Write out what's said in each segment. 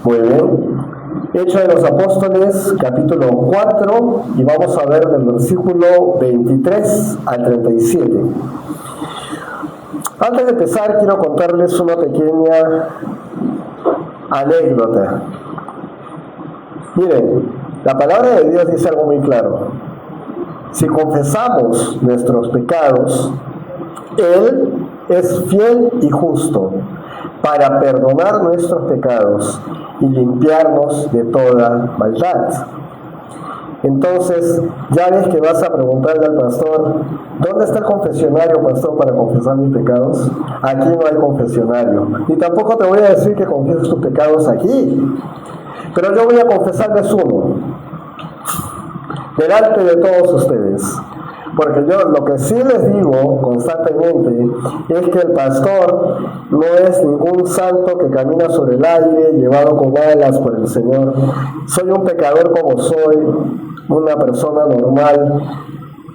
Muy bien. Hechos de los Apóstoles, capítulo 4, y vamos a ver del versículo 23 al 37. Antes de empezar, quiero contarles una pequeña anécdota. Miren, la palabra de Dios dice algo muy claro. Si confesamos nuestros pecados, Él es fiel y justo para perdonar nuestros pecados y limpiarnos de toda maldad. Entonces, ya ves que vas a preguntarle al pastor, ¿dónde está el confesionario, pastor, para confesar mis pecados? Aquí no hay confesionario. Y tampoco te voy a decir que confieses tus pecados aquí. Pero yo voy a confesarles uno, delante de todos ustedes. Porque yo lo que sí les digo constantemente es que el pastor no es ningún santo que camina sobre el aire, llevado con alas por el Señor. Soy un pecador como soy, una persona normal,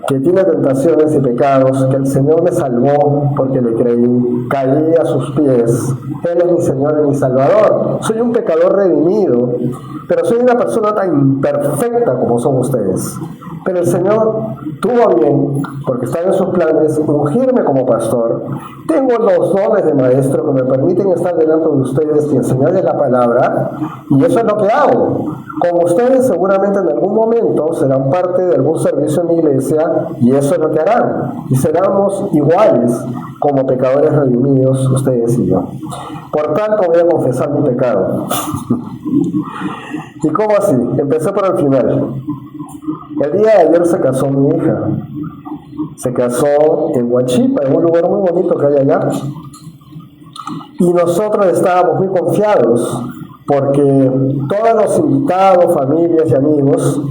que tiene tentaciones y pecados, que el Señor me salvó porque le creí, caí a sus pies. Él es mi Señor y mi Salvador. Soy un pecador redimido, pero soy una persona tan imperfecta como son ustedes. Pero el Señor tuvo bien, porque está en sus planes, ungirme como pastor. Tengo los dones de maestro que me permiten estar delante de ustedes y enseñarles la palabra, y eso es lo que hago. Como ustedes seguramente en algún momento serán parte de algún servicio en mi iglesia, y eso es lo que harán. Y seremos iguales como pecadores redimidos, ustedes y yo. Por tanto, voy a confesar mi pecado. ¿Y cómo así? Empecé por el final. El día de ayer se casó mi hija. Se casó en Huachipa, en un lugar muy bonito que hay allá. Y nosotros estábamos muy confiados porque todos los invitados, familias y amigos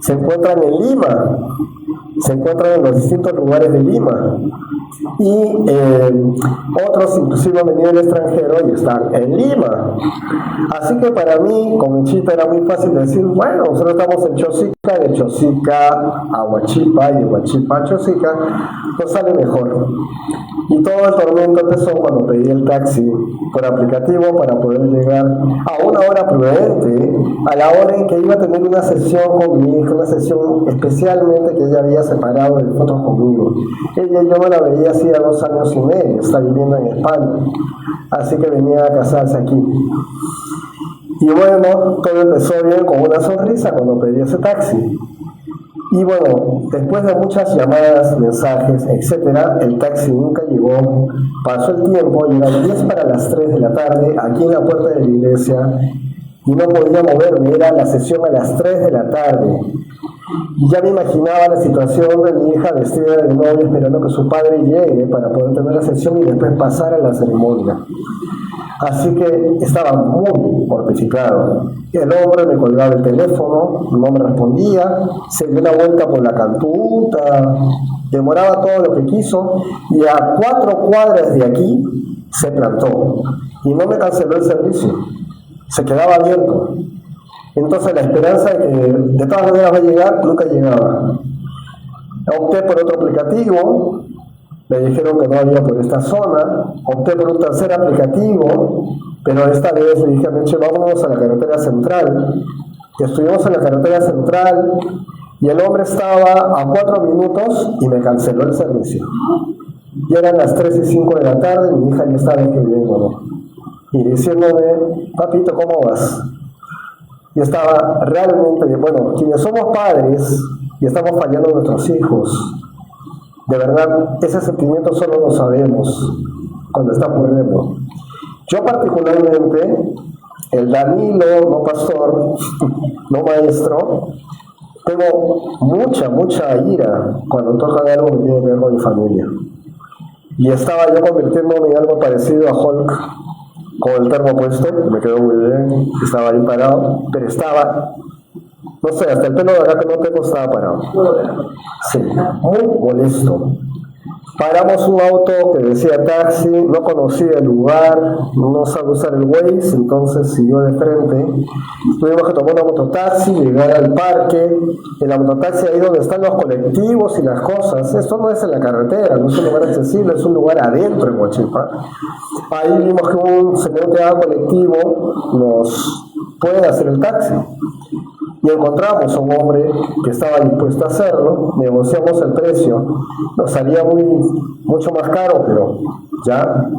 se encuentran en Lima, se encuentran en los distintos lugares de Lima. Y otros inclusive han venido del extranjero y están en Lima. Así que para mí, con Chita, era muy fácil decir, bueno, nosotros estamos en Chosica, de Chosica a Huachipa y de Huachipa a Chosica, nos sale mejor. Y todo el tormento empezó cuando pedí el taxi por aplicativo para poder llegar a una hora prudente, a la hora en que iba a tener una sesión con mi hija, una sesión especialmente que ella había separado de fotos conmigo. Ella y yo me la veía hacía 2 años y medio, está viviendo en España, así que venía a casarse aquí. Y bueno, todo empezó bien con una sonrisa cuando pedí ese taxi. Y bueno, después de muchas llamadas, mensajes, etcétera, el taxi nunca llegó. Pasó el tiempo y eran 10 para las 3 de la tarde, aquí en la puerta de la iglesia, y no podía moverme, era la sesión a las 3 de la tarde. Y ya me imaginaba la situación de mi hija vestida de novia esperando que su padre llegue para poder tener la sesión y después pasar a la ceremonia. Así que estaba muy mortificado. El hombre me colgaba el teléfono, no me respondía, se dio una vuelta por la cantuta, demoraba todo lo que quiso y a 4 cuadras de aquí se plantó y no me canceló el servicio, se quedaba abierto. Entonces la esperanza de que de todas maneras va a llegar, nunca llegaba. Opté por otro aplicativo, me dijeron que no había por esta zona, opté por un tercer aplicativo, pero esta vez le dije a Meche, vámonos a la carretera central. Y estuvimos en la carretera central y el hombre estaba a 4 minutos y me canceló el servicio. Y eran las 3 y 5 de la tarde, mi hija ya estaba escribiendo, y diciéndome, papito, ¿cómo vas? Y estaba realmente, bueno, quienes somos padres y estamos fallando a nuestros hijos, de verdad, ese sentimiento solo lo sabemos cuando está ocurriendo. Yo particularmente, el Danilo, no pastor, no maestro, tengo mucha ira cuando tocan algo que tiene que ver con mi familia. Y estaba yo convirtiéndome en algo parecido a Hulk, con el termo puesto, me quedó muy bien, estaba ahí parado, pero estaba, no sé, hasta el pelo de acá que no tengo estaba parado. Sí, muy molesto. Paramos un auto que decía taxi, no conocía el lugar, no sabía usar el Waze, entonces siguió de frente. Tuvimos que tomar una mototaxi, llegar al parque. En la mototaxi ahí donde están los colectivos y las cosas. Esto no es en la carretera, no es un lugar accesible, es un lugar adentro en Huachipa. Ahí vimos que un señor que daba colectivo nos puede hacer el taxi. Y encontramos a un hombre que estaba dispuesto a hacerlo, negociamos el precio, nos salía mucho más caro, pero ya,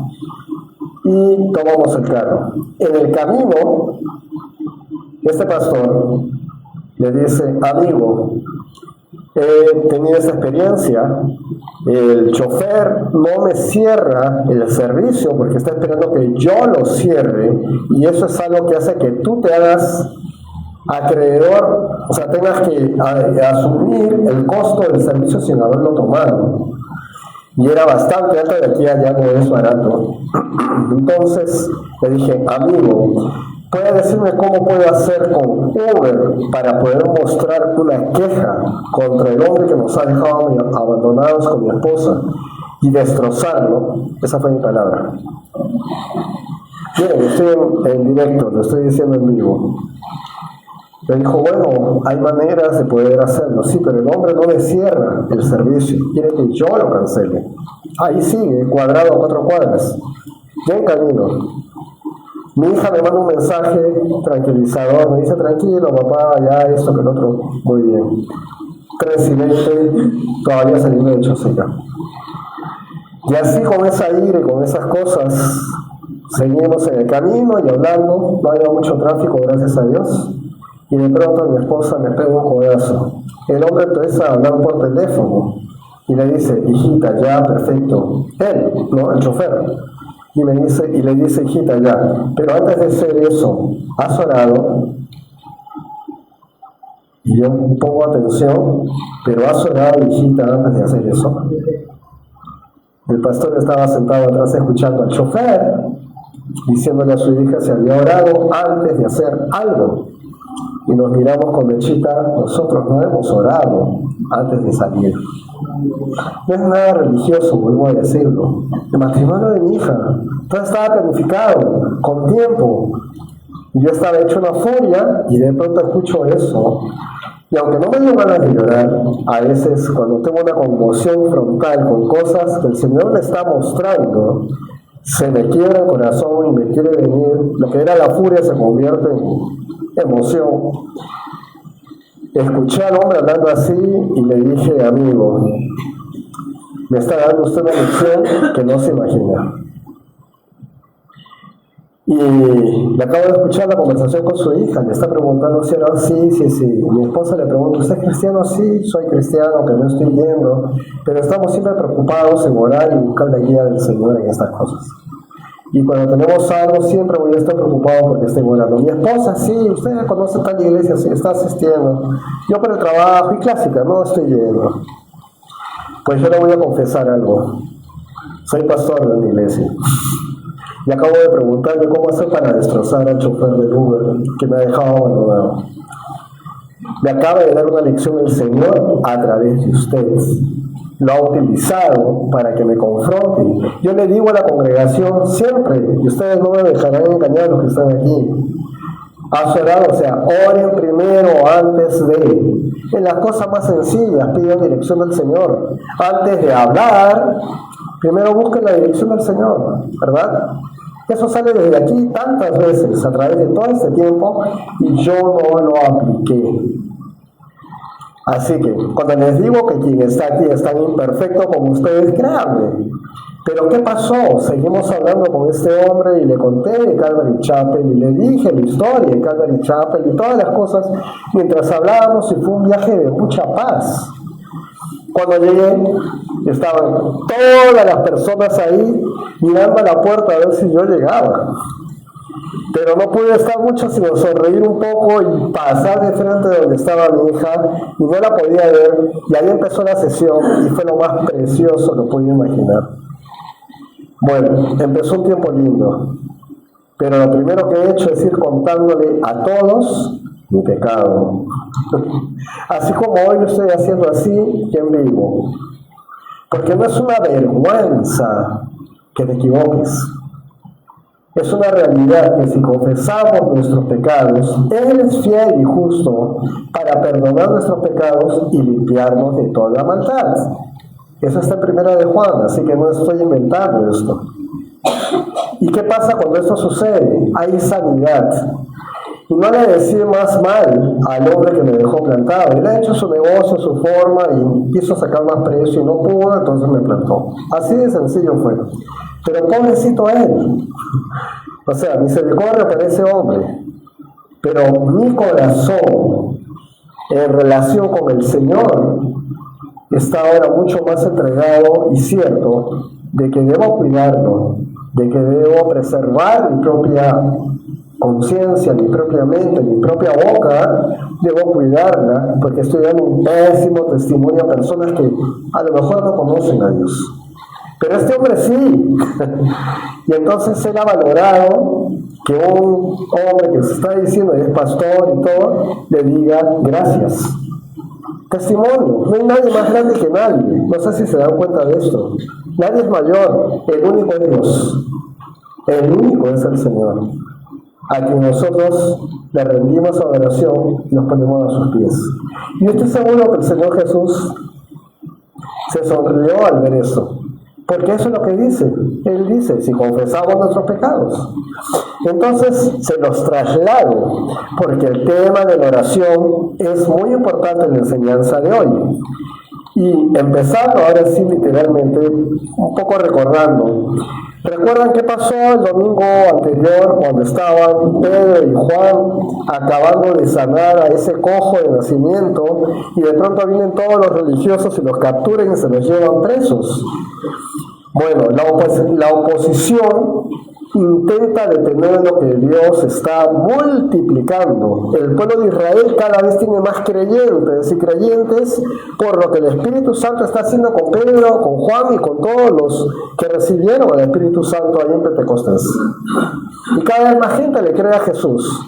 y tomamos el carro. En el camino, este pastor le dice: amigo, he tenido esta experiencia, el chofer no me cierra el servicio porque está esperando que yo lo cierre, y eso es algo que hace que tú te hagas acreedor, o sea, tengas que asumir el costo del servicio sin haberlo tomado. Y era bastante alto, de aquí a allá no es barato. Entonces le dije: amigo, ¿puede decirme cómo puedo hacer con Uber para poder mostrar una queja contra el hombre que nos ha dejado abandonados con mi esposa y destrozarlo? Esa fue mi palabra. Miren, estoy en directo, lo estoy diciendo en vivo. Me dijo: bueno, hay maneras de poder hacerlo. Sí, pero el hombre no le cierra el servicio, quiere que yo lo cancele. Ahí sigue, cuadrado a 4 cuadras. Ya en camino. Mi hija me manda un mensaje tranquilizador, me dice: tranquilo papá, ya esto que el otro, muy bien. 3:20, todavía saliendo de Chosica. Y así, con esa ira y con esas cosas, seguimos en el camino y hablando. No había mucho tráfico, gracias a Dios. Y de pronto mi esposa me pega un codazo. El hombre empieza a hablar por teléfono y le dice: hijita, ya, perfecto. Él, ¿no? El chofer. Y le dice: hijita, ya, pero antes de hacer eso, ¿has orado? Y yo pongo atención: pero ¿has orado, hijita, antes de hacer eso? El pastor estaba sentado atrás escuchando al chofer, diciéndole a su hija si había orado antes de hacer algo. Y nos miramos con Mechita: nosotros no hemos orado antes de salir. No es nada religioso, vuelvo a decirlo. El matrimonio de mi hija, todo estaba planificado, con tiempo. Y yo estaba hecho una furia y de pronto escucho eso. Y aunque no me dio ganas de llorar, a veces cuando tengo una conmoción frontal con cosas que el Señor me está mostrando, se me quiebra el corazón y me quiere venir. Lo que era la furia se convierte en emoción. Escuché al hombre hablando así y le dije: amigo, me está dando usted una lección que no se imagina. Y le acabo de escuchar la conversación con su hija, le está preguntando si era sí. Mi esposa le pregunta: ¿usted es cristiano? Sí, soy cristiano, que no estoy yendo, pero estamos siempre preocupados en orar y buscar la guía del Señor en estas cosas. Y cuando tenemos algo, siempre voy a estar preocupado porque estoy orando. Mi esposa: sí, usted conoce tal iglesia, sí, está asistiendo. Yo por el trabajo y clásica, no estoy yendo. Pues yo le voy a confesar algo. Soy pastor de una iglesia. Y acabo de preguntarle cómo hacer para destrozar al chofer del Uber que me ha dejado abandonado. Me acaba de dar una lección el Señor a través de ustedes. Lo ha utilizado para que me confronten. Yo le digo a la congregación siempre, y ustedes no me dejarán engañar los que están aquí: has orado, o sea, oren primero antes de. En las cosas más sencillas, pidan dirección del Señor. Antes de hablar, primero busquen la dirección del Señor, ¿verdad? Eso sale desde aquí tantas veces a través de todo este tiempo y yo no lo apliqué. Así que cuando les digo que quien está aquí es tan imperfecto como ustedes, créanme. Pero ¿qué pasó? Seguimos hablando con este hombre y le conté de Calvary Chapel y le dije la historia de Calvary Chapel y todas las cosas mientras hablábamos, y fue un viaje de mucha paz. Cuando llegué, estaban todas las personas ahí mirando a la puerta a ver si yo llegaba. Pero no pude estar mucho sino sonreír un poco y pasar de frente de donde estaba mi hija y no la podía ver. Y ahí empezó la sesión y fue lo más precioso que pude imaginar. Bueno, empezó un tiempo lindo, pero lo primero que he hecho es ir contándole a todos mi pecado. Así como hoy lo estoy haciendo así y en vivo. Porque no es una vergüenza que te equivoques. Es una realidad que si confesamos nuestros pecados, Él es fiel y justo para perdonar nuestros pecados y limpiarnos de toda maldad. Eso está en Primera de Juan, así que no estoy inventando esto. ¿Y qué pasa cuando esto sucede? Hay sanidad. Y no le decía más mal al hombre que me dejó plantado. Él ha hecho su negocio, su forma, y quiso sacar más precio y no pudo, entonces me plantó. Así de sencillo fue. Pero pobrecito él. O sea, misericordia para ese hombre. Pero mi corazón, en relación con el Señor, está ahora mucho más entregado y cierto de que debo cuidarlo, de que debo preservar mi propia conciencia, mi propia mente, mi propia boca, debo cuidarla, porque estoy dando un pésimo testimonio a personas que a lo mejor no conocen a Dios. Pero este hombre sí. Y entonces él ha valorado que un hombre que se está diciendo y es pastor y todo, le diga gracias. Testimonio. No hay nadie más grande que nadie. No sé si se dan cuenta de esto. Nadie es mayor. El único es Dios. El único es el Señor, a quien nosotros le rendimos adoración y nos ponemos a sus pies. Y yo estoy seguro que el Señor Jesús se sonrió al ver eso, porque eso es lo que dice. Él dice, si confesamos nuestros pecados. Entonces se los traslado, porque el tema de la oración es muy importante en la enseñanza de hoy. Y empezando ahora sí literalmente, un poco recordando. ¿Recuerdan qué pasó el domingo anterior cuando estaban Pedro y Juan acabando de sanar a ese cojo de nacimiento y de pronto vienen todos los religiosos y los capturan y se los llevan presos? Bueno, la oposición intenta detener lo que Dios está multiplicando. El pueblo de Israel cada vez tiene más creyentes y creyentes por lo que el Espíritu Santo está haciendo con Pedro, con Juan y con todos los que recibieron al Espíritu Santo ahí en Pentecostés. Y cada vez más gente le cree a Jesús.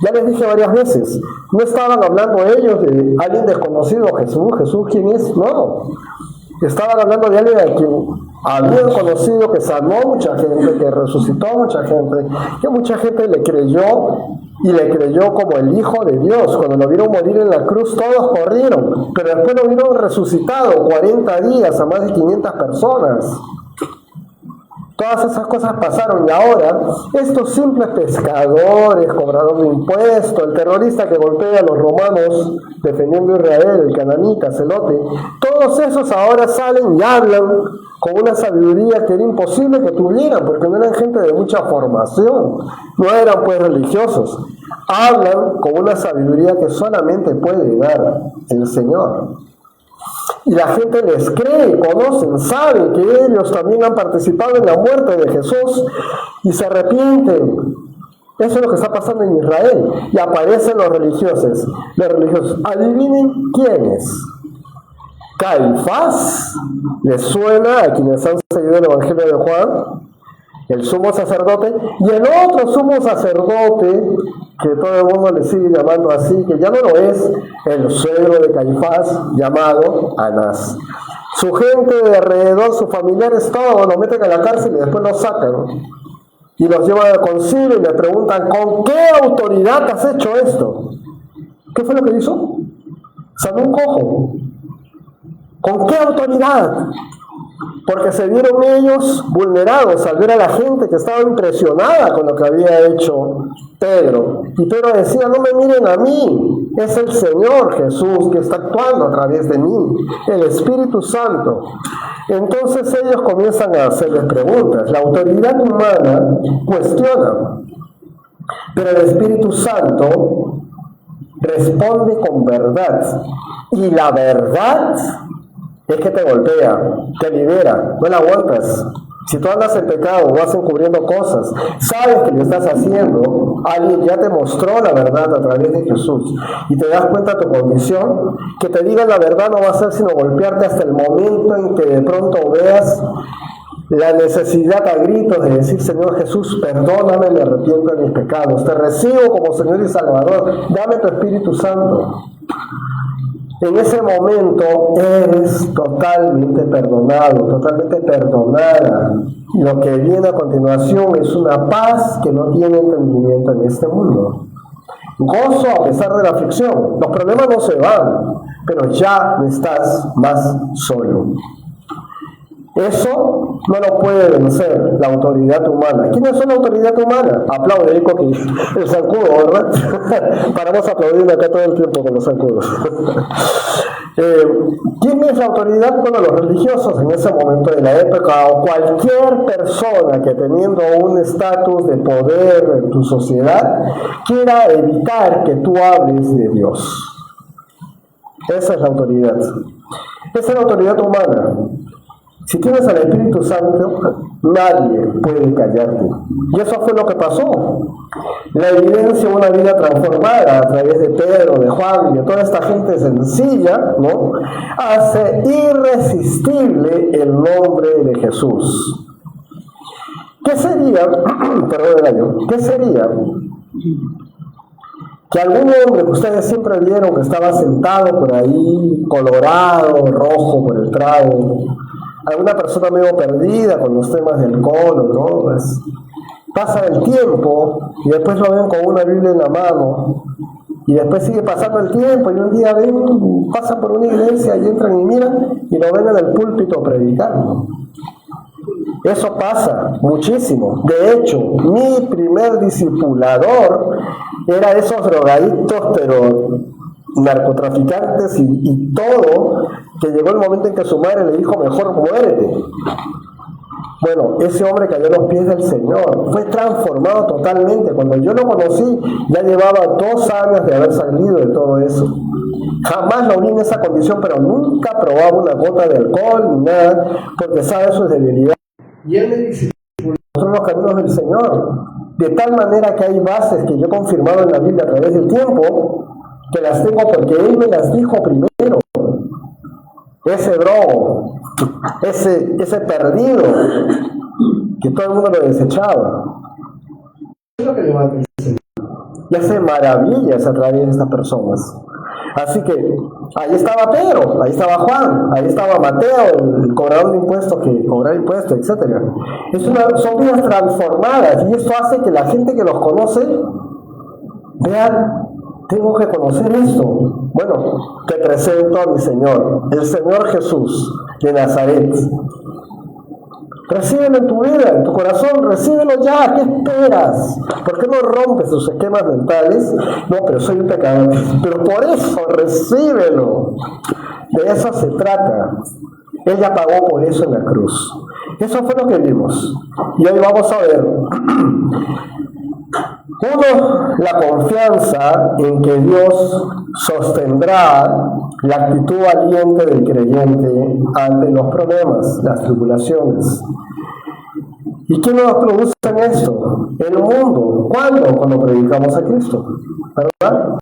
Ya les dije varias veces, no estaban hablando ellos de alguien desconocido, Jesús, ¿quién es? No. Estaban hablando de alguien a quien habían conocido, que sanó mucha gente, que resucitó mucha gente, que mucha gente le creyó y le creyó como el Hijo de Dios. Cuando lo vieron morir en la cruz, todos corrieron, pero después lo vieron resucitado 40 días a más de 500 personas. Todas esas cosas pasaron y ahora estos simples pescadores, cobradores de impuestos, el terrorista que golpea a los romanos defendiendo a Israel, el cananita, celote, todos esos ahora salen y hablan con una sabiduría que era imposible que tuvieran, porque no eran gente de mucha formación, no eran pues religiosos. Hablan con una sabiduría que solamente puede dar el Señor. Y la gente les cree, conocen, saben que ellos también han participado en la muerte de Jesús y se arrepienten. Eso es lo que está pasando en Israel. Y aparecen los religiosos. Los religiosos, adivinen quiénes. Caifás, ¿les suena a quienes han seguido el Evangelio de Juan? El sumo sacerdote, y el otro sumo sacerdote, que todo el mundo le sigue llamando así, que ya no lo es, el suegro de Caifás, llamado Anás. Su gente de alrededor, sus familiares, todos lo meten a la cárcel y después los sacan. Y los llevan al concilio y le preguntan, ¿con qué autoridad has hecho esto? ¿Qué fue lo que hizo? Sanó un cojo. ¿Con qué autoridad? Porque se vieron ellos vulnerados al ver a la gente que estaba impresionada con lo que había hecho Pedro. Y Pedro decía, no me miren a mí, es el Señor Jesús que está actuando a través de mí, el Espíritu Santo. Entonces ellos comienzan a hacerles preguntas. La autoridad humana cuestiona, pero el Espíritu Santo responde con verdad. Y la verdad es que te golpea, te libera, no la aguantas. Si tú andas en pecado, vas encubriendo cosas, sabes que lo estás haciendo, alguien ya te mostró la verdad a través de Jesús y te das cuenta de tu condición, que te digan la verdad no va a ser sino golpearte hasta el momento en que de pronto veas la necesidad a gritos de decir, Señor Jesús, perdóname, me arrepiento de mis pecados, te recibo como Señor y Salvador, dame tu Espíritu Santo. En ese momento eres totalmente perdonado, totalmente perdonada. Y lo que viene a continuación es una paz que no tiene entendimiento en este mundo. Gozo a pesar de la aflicción. Los problemas no se van, pero ya no estás más solo. Eso no lo puede vencer la autoridad humana. ¿Quién es la autoridad humana? Aplaude, digo que el zancudo, ¿verdad? Paramos aplaudiendo acá todo el tiempo con los zancudos. ¿Quién es la autoridad? Bueno, los religiosos en ese momento de la época, o cualquier persona que teniendo un estatus de poder en tu sociedad quiera evitar que tú hables de Dios. Esa es la autoridad. Esa es la autoridad humana. Si tienes al Espíritu Santo, nadie puede callarte. Y eso fue lo que pasó. La evidencia de una vida transformada a través de Pedro, de Juan y de toda esta gente sencilla, ¿no?, hace irresistible el nombre de Jesús. ¿Qué sería, perdón el gallo, qué sería que algún hombre que ustedes siempre vieron que estaba sentado por ahí, colorado, rojo por el trago, alguna persona medio perdida con los temas del colon, ¿no? Pues, pasa el tiempo y después lo ven con una Biblia en la mano y después sigue pasando el tiempo y un día ven, pasa por una iglesia y entran y miran y lo ven en el púlpito predicando. Eso pasa muchísimo. De hecho, mi primer discipulador era esos drogadictos, pero narcotraficantes y todo, que llegó el momento en que su madre le dijo, mejor muérete. Bueno, ese hombre cayó a los pies del Señor, fue transformado totalmente. Cuando yo lo conocí, ya llevaba 2 años de haber salido de todo eso. Jamás lo vi en esa condición, pero nunca probaba una gota de alcohol ni nada, porque sabe sus debilidades. Y él me dice, son los caminos del Señor, de tal manera que hay bases que yo he confirmado en la Biblia a través del tiempo, que las tengo porque él me las dijo primero. Ese drogo, ese perdido, que todo el mundo lo desechaba. Es lo que levanta el Señor. Y hace maravillas a través de estas personas. Así que ahí estaba Pedro, ahí estaba Juan, ahí estaba Mateo, el cobrador de impuestos que cobraba impuestos, etc. Son vidas transformadas y esto hace que la gente que los conoce vean, tengo que conocer esto. Bueno, te presento a mi Señor, el Señor Jesús de Nazaret. Recíbelo en tu vida, en tu corazón, recíbelo ya. ¿Qué esperas? ¿Por qué no rompes tus esquemas mentales? No, pero soy un pecador. Pero por eso, recíbelo. De eso se trata. Ella pagó por eso en la cruz. Eso fue lo que vimos. Y hoy vamos a ver. Uno, la confianza en que Dios sostendrá la actitud valiente del creyente ante los problemas, las tribulaciones. ¿Y quién nos produce en esto? El mundo. ¿Cuándo? Cuando predicamos a Cristo, ¿verdad?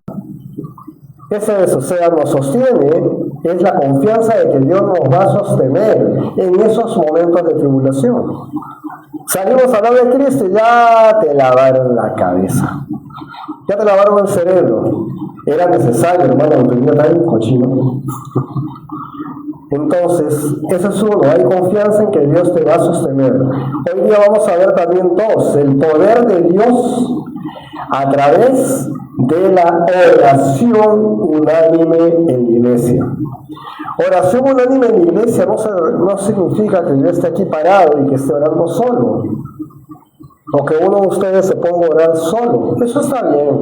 Eso, o sea, nos sostiene, es la confianza de que Dios nos va a sostener en esos momentos de tribulación. Salimos a hablar de Cristo y ya te lavaron la cabeza, ya te lavaron el cerebro. Era necesario, hermano, no tenía tan cochino. Entonces, eso es uno, hay confianza en que Dios te va a sostener. Hoy día vamos a ver también 2, el poder de Dios a través de la oración unánime en la iglesia. Oración unánime en la iglesia no significa que yo esté aquí parado y que esté orando solo, o que uno de ustedes se ponga a orar solo. Eso está bien,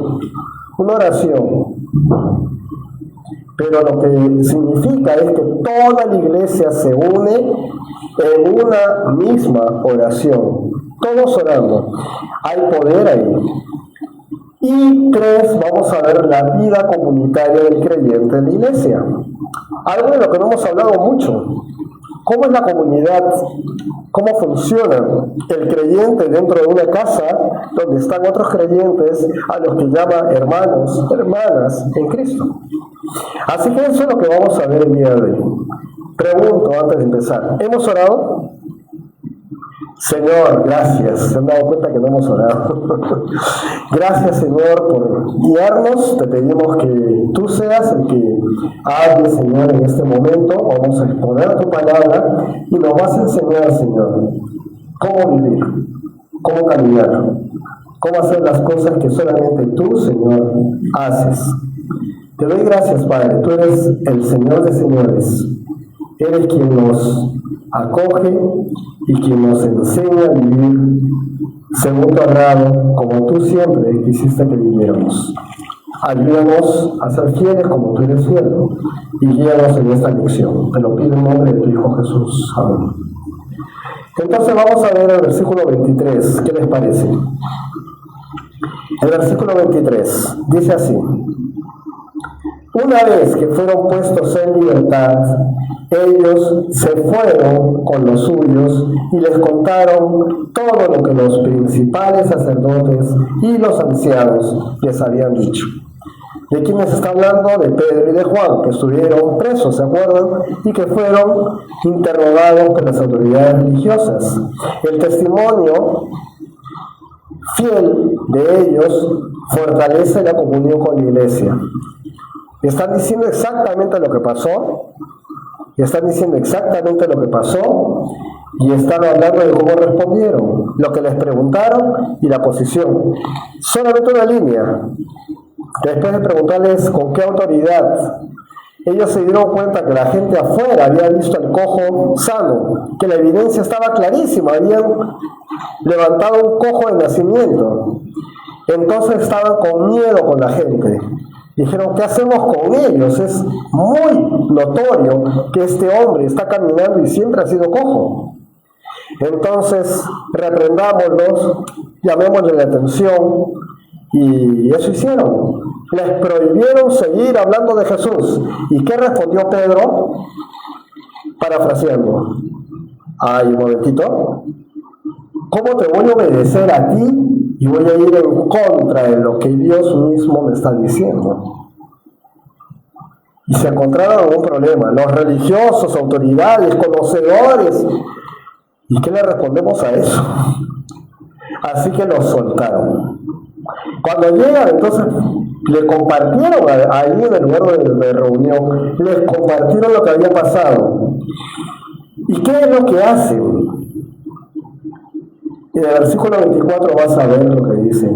una oración. Pero lo que significa es que toda la iglesia se une en una misma oración, todos orando. Hay poder ahí. Y 3, vamos a ver la vida comunitaria del creyente en la iglesia. Algo de lo que no hemos hablado mucho. ¿Cómo es la comunidad? ¿Cómo funciona el creyente dentro de una casa donde están otros creyentes a los que llama hermanos, hermanas en Cristo? Así que eso es lo que vamos a ver el día de hoy. Pregunto antes de empezar, ¿hemos orado? Señor, gracias. Se han dado cuenta que no hemos orado. Gracias, Señor, por guiarnos. Te pedimos que tú seas el que hable, Señor, en este momento. Vamos a exponer tu palabra y nos vas a enseñar, Señor, cómo vivir, cómo caminar, cómo hacer las cosas que solamente tú, Señor, haces. Te doy gracias, Padre. Tú eres el Señor de señores. Eres quien nos acoge y quien nos enseña a vivir según tu agrado, como tú siempre quisiste que viviéramos. Ayúdanos a ser fieles como tú eres fiel y guíanos en esta lección. Te lo pido en nombre de tu Hijo Jesús. Amén. Entonces vamos a ver el versículo 23. ¿Qué les parece? El versículo 23 dice así: una vez que fueron puestos en libertad, ellos se fueron con los suyos y les contaron todo lo que los principales sacerdotes y los ancianos les habían dicho. ¿De quiénes está hablando? De Pedro y de Juan, que estuvieron presos, ¿se acuerdan? Y que fueron interrogados por las autoridades religiosas. El testimonio fiel de ellos fortalece la comunión con la iglesia. Están diciendo exactamente lo que pasó, y están hablando de cómo respondieron, lo que les preguntaron y la posición. Solamente una línea. Después de preguntarles con qué autoridad, ellos se dieron cuenta que la gente afuera había visto al cojo sano, que la evidencia estaba clarísima, habían levantado un cojo de nacimiento. Entonces estaban con miedo con la gente. Dijeron, ¿qué hacemos con ellos? Es muy notorio que este hombre está caminando y siempre ha sido cojo. Entonces, reprendámoslos, llamémosle la atención, y eso hicieron. Les prohibieron seguir hablando de Jesús. ¿Y qué respondió Pedro? Parafraseando. Ay, un momentito. ¿Cómo te voy a obedecer a ti y voy a ir en contra de lo que Dios mismo me está diciendo? Y se encontraron en un problema. Los religiosos, autoridades, conocedores. ¿Y qué le respondemos a eso? Así que los soltaron. Cuando llegan, entonces, le compartieron ahí en el lugar de reunión, les compartieron lo que había pasado. ¿Y qué es lo que hacen? En el versículo 24 vas a ver lo que dice.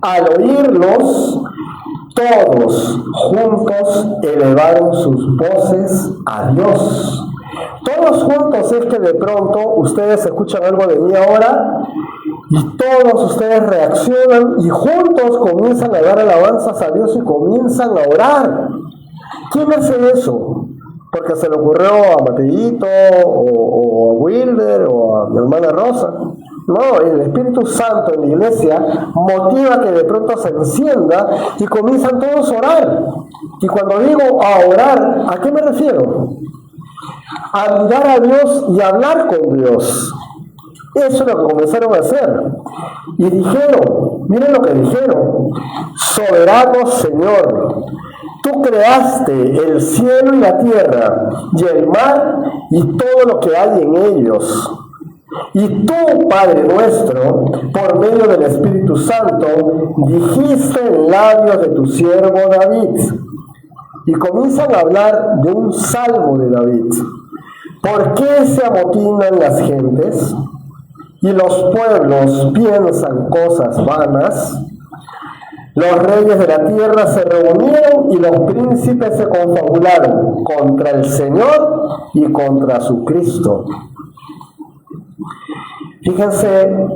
Al oírlos, todos juntos elevaron sus voces a Dios. Todos juntos es que de pronto ustedes escuchan algo de mí ahora y todos ustedes reaccionan y juntos comienzan a dar alabanzas a Dios y comienzan a orar. ¿Quién hace eso? Porque se le ocurrió a Mateito o a Wilder o a mi hermana Rosa. No, el Espíritu Santo en la iglesia motiva que de pronto se encienda y comienzan todos a orar. Y cuando digo a orar, ¿a qué me refiero? A mirar a Dios y hablar con Dios. Eso es lo que comenzaron a hacer. Y dijeron, miren lo que dijeron: soberano Señor, tú creaste el cielo y la tierra, y el mar y todo lo que hay en ellos. Y tú, Padre nuestro, por medio del Espíritu Santo, dijiste en labios de tu siervo David. Y comienzan a hablar de un salmo de David. ¿Por qué se amotinan las gentes y los pueblos piensan cosas vanas? Los reyes de la tierra se reunieron y los príncipes se confabularon contra el Señor y contra su Cristo. Fíjense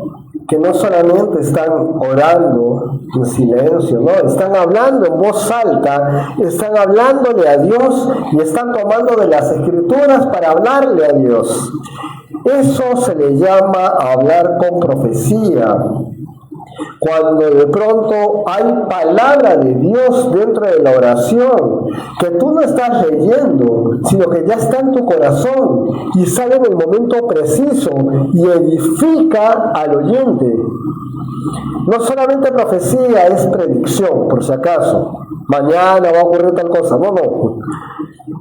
que no solamente están orando en silencio, no, están hablando en voz alta, están hablándole a Dios y están tomando de las Escrituras para hablarle a Dios. Eso se le llama hablar con profecía. Cuando de pronto hay palabra de Dios dentro de la oración, que tú no estás leyendo, sino que ya está en tu corazón y sale en el momento preciso y edifica al oyente. No solamente profecía es predicción, por si acaso. Mañana va a ocurrir tal cosa. No.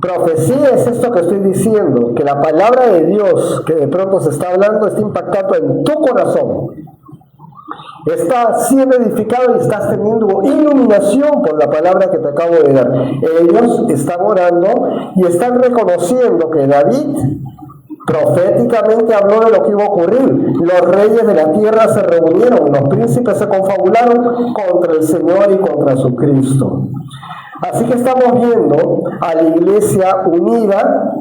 Profecía es esto que estoy diciendo, que la palabra de Dios que de pronto se está hablando está impactando en tu corazón. Está siendo edificado y estás teniendo iluminación por la palabra que te acabo de dar. Ellos están orando y están reconociendo que David proféticamente habló de lo que iba a ocurrir. Los reyes de la tierra se reunieron, los príncipes se confabularon contra el Señor y contra su Cristo. Así que estamos viendo a la iglesia unida,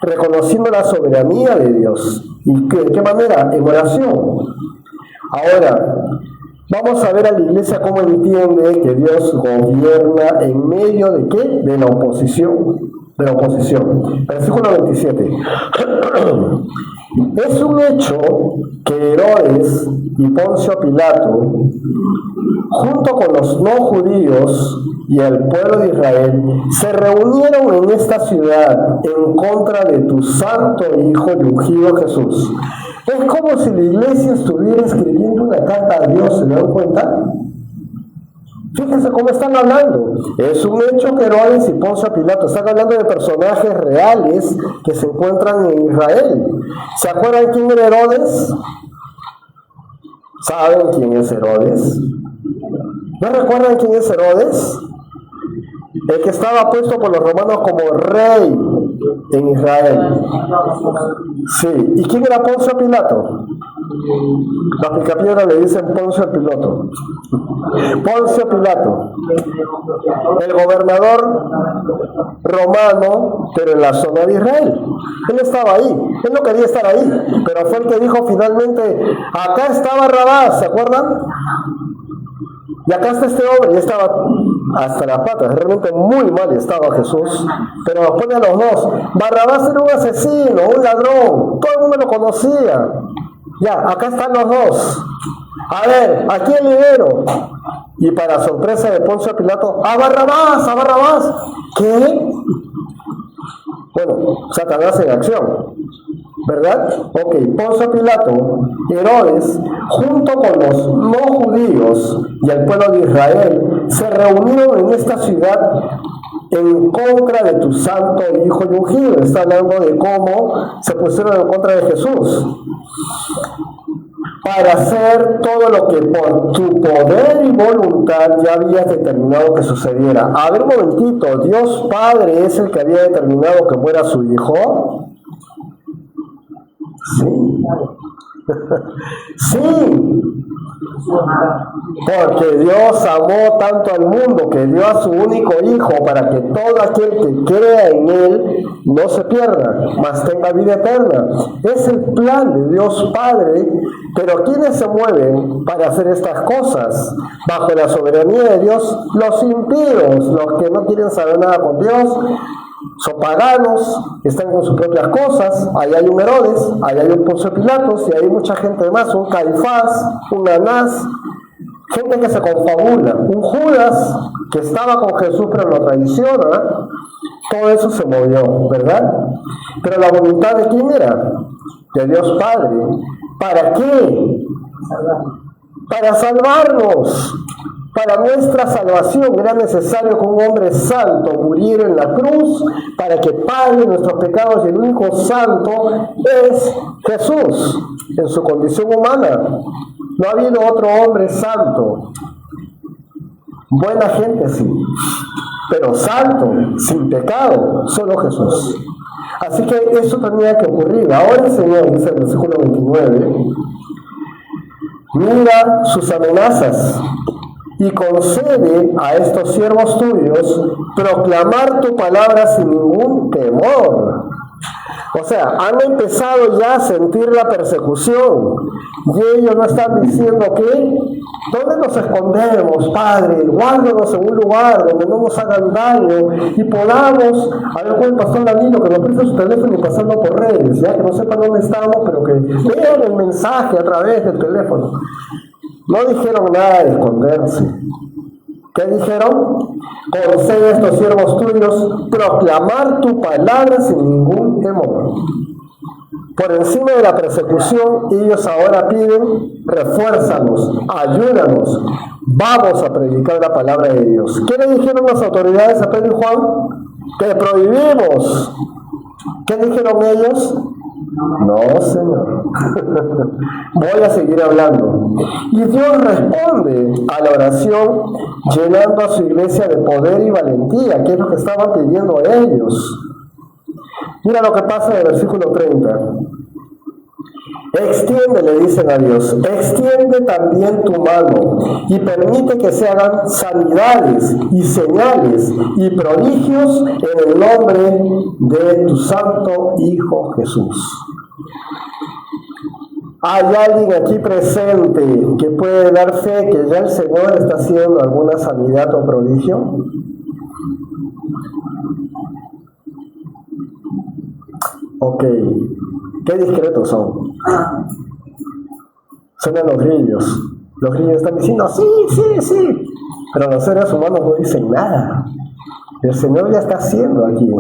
reconociendo la soberanía de Dios. ¿Y de qué manera? En oración. Ahora, vamos a ver a la iglesia cómo entiende que Dios gobierna en medio de ¿qué? De la oposición. Versículo 27. Es un hecho que Herodes y Poncio Pilato, junto con los no judíos y el pueblo de Israel, se reunieron en esta ciudad en contra de tu santo Hijo y ungido Jesús. Es como si la iglesia estuviera escribiendo una carta a Dios, ¿se dan cuenta? Fíjense cómo están hablando. Es un hecho que Herodes y Poncio Pilato están hablando de personajes reales que se encuentran en Israel. ¿Se acuerdan quién era Herodes? ¿Saben quién es Herodes? ¿No recuerdan quién es Herodes? El que estaba puesto por los romanos como rey en Israel. Sí. ¿Y quién era Poncio Pilato? Los picapiedras le dicen Poncio Pilato. Poncio Pilato, el gobernador romano, pero en la zona de Israel. Él estaba ahí, él no quería estar ahí, pero fue el que dijo finalmente, acá está Barrabás, ¿se acuerdan? Y acá está este hombre, y estaba hasta las patas, realmente muy mal estaba Jesús, pero nos pone a los dos. Barrabás era un asesino, un ladrón, todo el mundo lo conocía. Ya, acá están los dos. A ver, ¿a quién libero? Y para sorpresa de Poncio Pilato, ¡a Barrabás! ¡A Barrabás! ¿Qué? Bueno, Satanás en acción, ¿verdad? Ok, Poncio Pilato, Herodes, junto con los no judíos y el pueblo de Israel, se reunieron en esta ciudad en contra de tu santo Hijo y ungido. Está hablando de cómo se pusieron en contra de Jesús, para hacer todo lo que por tu poder y voluntad ya habías determinado que sucediera. A ver un momentito, ¿Dios Padre es el que había determinado que muera su Hijo? Sí. Sí. Porque Dios amó tanto al mundo que dio a su único Hijo para que todo aquel que crea en Él no se pierda, mas tenga vida eterna. Es el plan de Dios Padre, pero ¿quiénes se mueven para hacer estas cosas? Bajo la soberanía de Dios, los impíos, los que no quieren saber nada con Dios, son paganos, están con sus propias cosas. Ahí hay un Herodes, ahí hay un Poncio Pilatos y hay mucha gente más, un Caifás, un Anás, gente que se confabula, un Judas que estaba con Jesús pero lo traiciona. Todo eso se movió, ¿verdad? Pero la voluntad de quién era? De Dios Padre. ¿Para qué? Para salvarnos. Para nuestra salvación era necesario que un hombre santo muriera en la cruz para que pague nuestros pecados, y el único santo es Jesús en su condición humana. No ha habido otro hombre santo. Buena gente sí, pero santo, sin pecado, solo Jesús. Así que eso tenía que ocurrir. Ahora el Señor dice en el versículo 29, mira sus amenazas y concede a estos siervos tuyos proclamar tu palabra sin ningún temor. O sea, han empezado ya a sentir la persecución y ellos no están diciendo que ¿dónde nos escondemos, Padre? Guárdanos en un lugar donde no nos hagan daño y podamos, a ver, el pastor Danilo que nos preste su teléfono y pasarlo por redes, ya que no sepan dónde estamos, pero que vean el mensaje a través del teléfono. No dijeron nada de esconderse. ¿Qué dijeron? Concede a estos siervos tuyos proclamar tu palabra sin ningún temor. Por encima de la persecución, ellos ahora piden, refuérzanos, ayúdanos, vamos a predicar la palabra de Dios. ¿Qué le dijeron las autoridades a Pedro y Juan? Que prohibimos. ¿Qué dijeron ellos? No, Señor. Voy a seguir hablando. Y Dios responde a la oración llenando a su iglesia de poder y valentía, que es lo que estaban pidiendo ellos. Mira lo que pasa en el versículo 30. Extiende, le dicen a Dios, extiende también tu mano y permite que se hagan sanidades y señales y prodigios en el nombre de tu santo Hijo Jesús. ¿Hay alguien aquí presente que puede dar fe que ya el Señor está haciendo alguna sanidad o prodigio? Ok, qué discretos son. Suenan los grillos. Los grillos están diciendo, sí, sí, sí. Pero los seres humanos no dicen nada. El Señor ya está haciendo aquí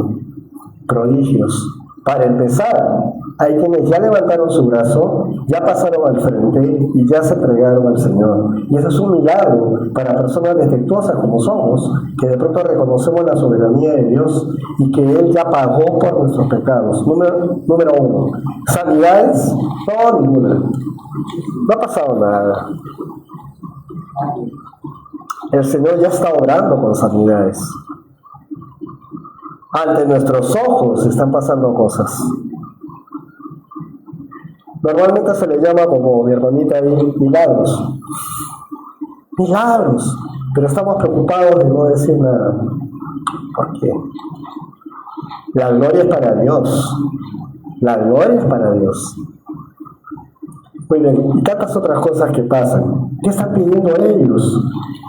prodigios. Para empezar, hay quienes ya levantaron su brazo, ya pasaron al frente y ya se entregaron al Señor. Y eso es un milagro para personas defectuosas como somos, que de pronto reconocemos la soberanía de Dios y que Él ya pagó por nuestros pecados. Número uno, sanidades, no, ninguna. No ha pasado nada. El Señor ya está obrando con sanidades. Ante nuestros ojos están pasando cosas. Normalmente se le llama, como mi hermanita ahí, milagros. Milagros. Pero estamos preocupados de no decir nada. ¿Por qué? La gloria es para Dios. La gloria es para Dios. Muy bien, y tantas otras cosas que pasan. ¿Qué están pidiendo ellos?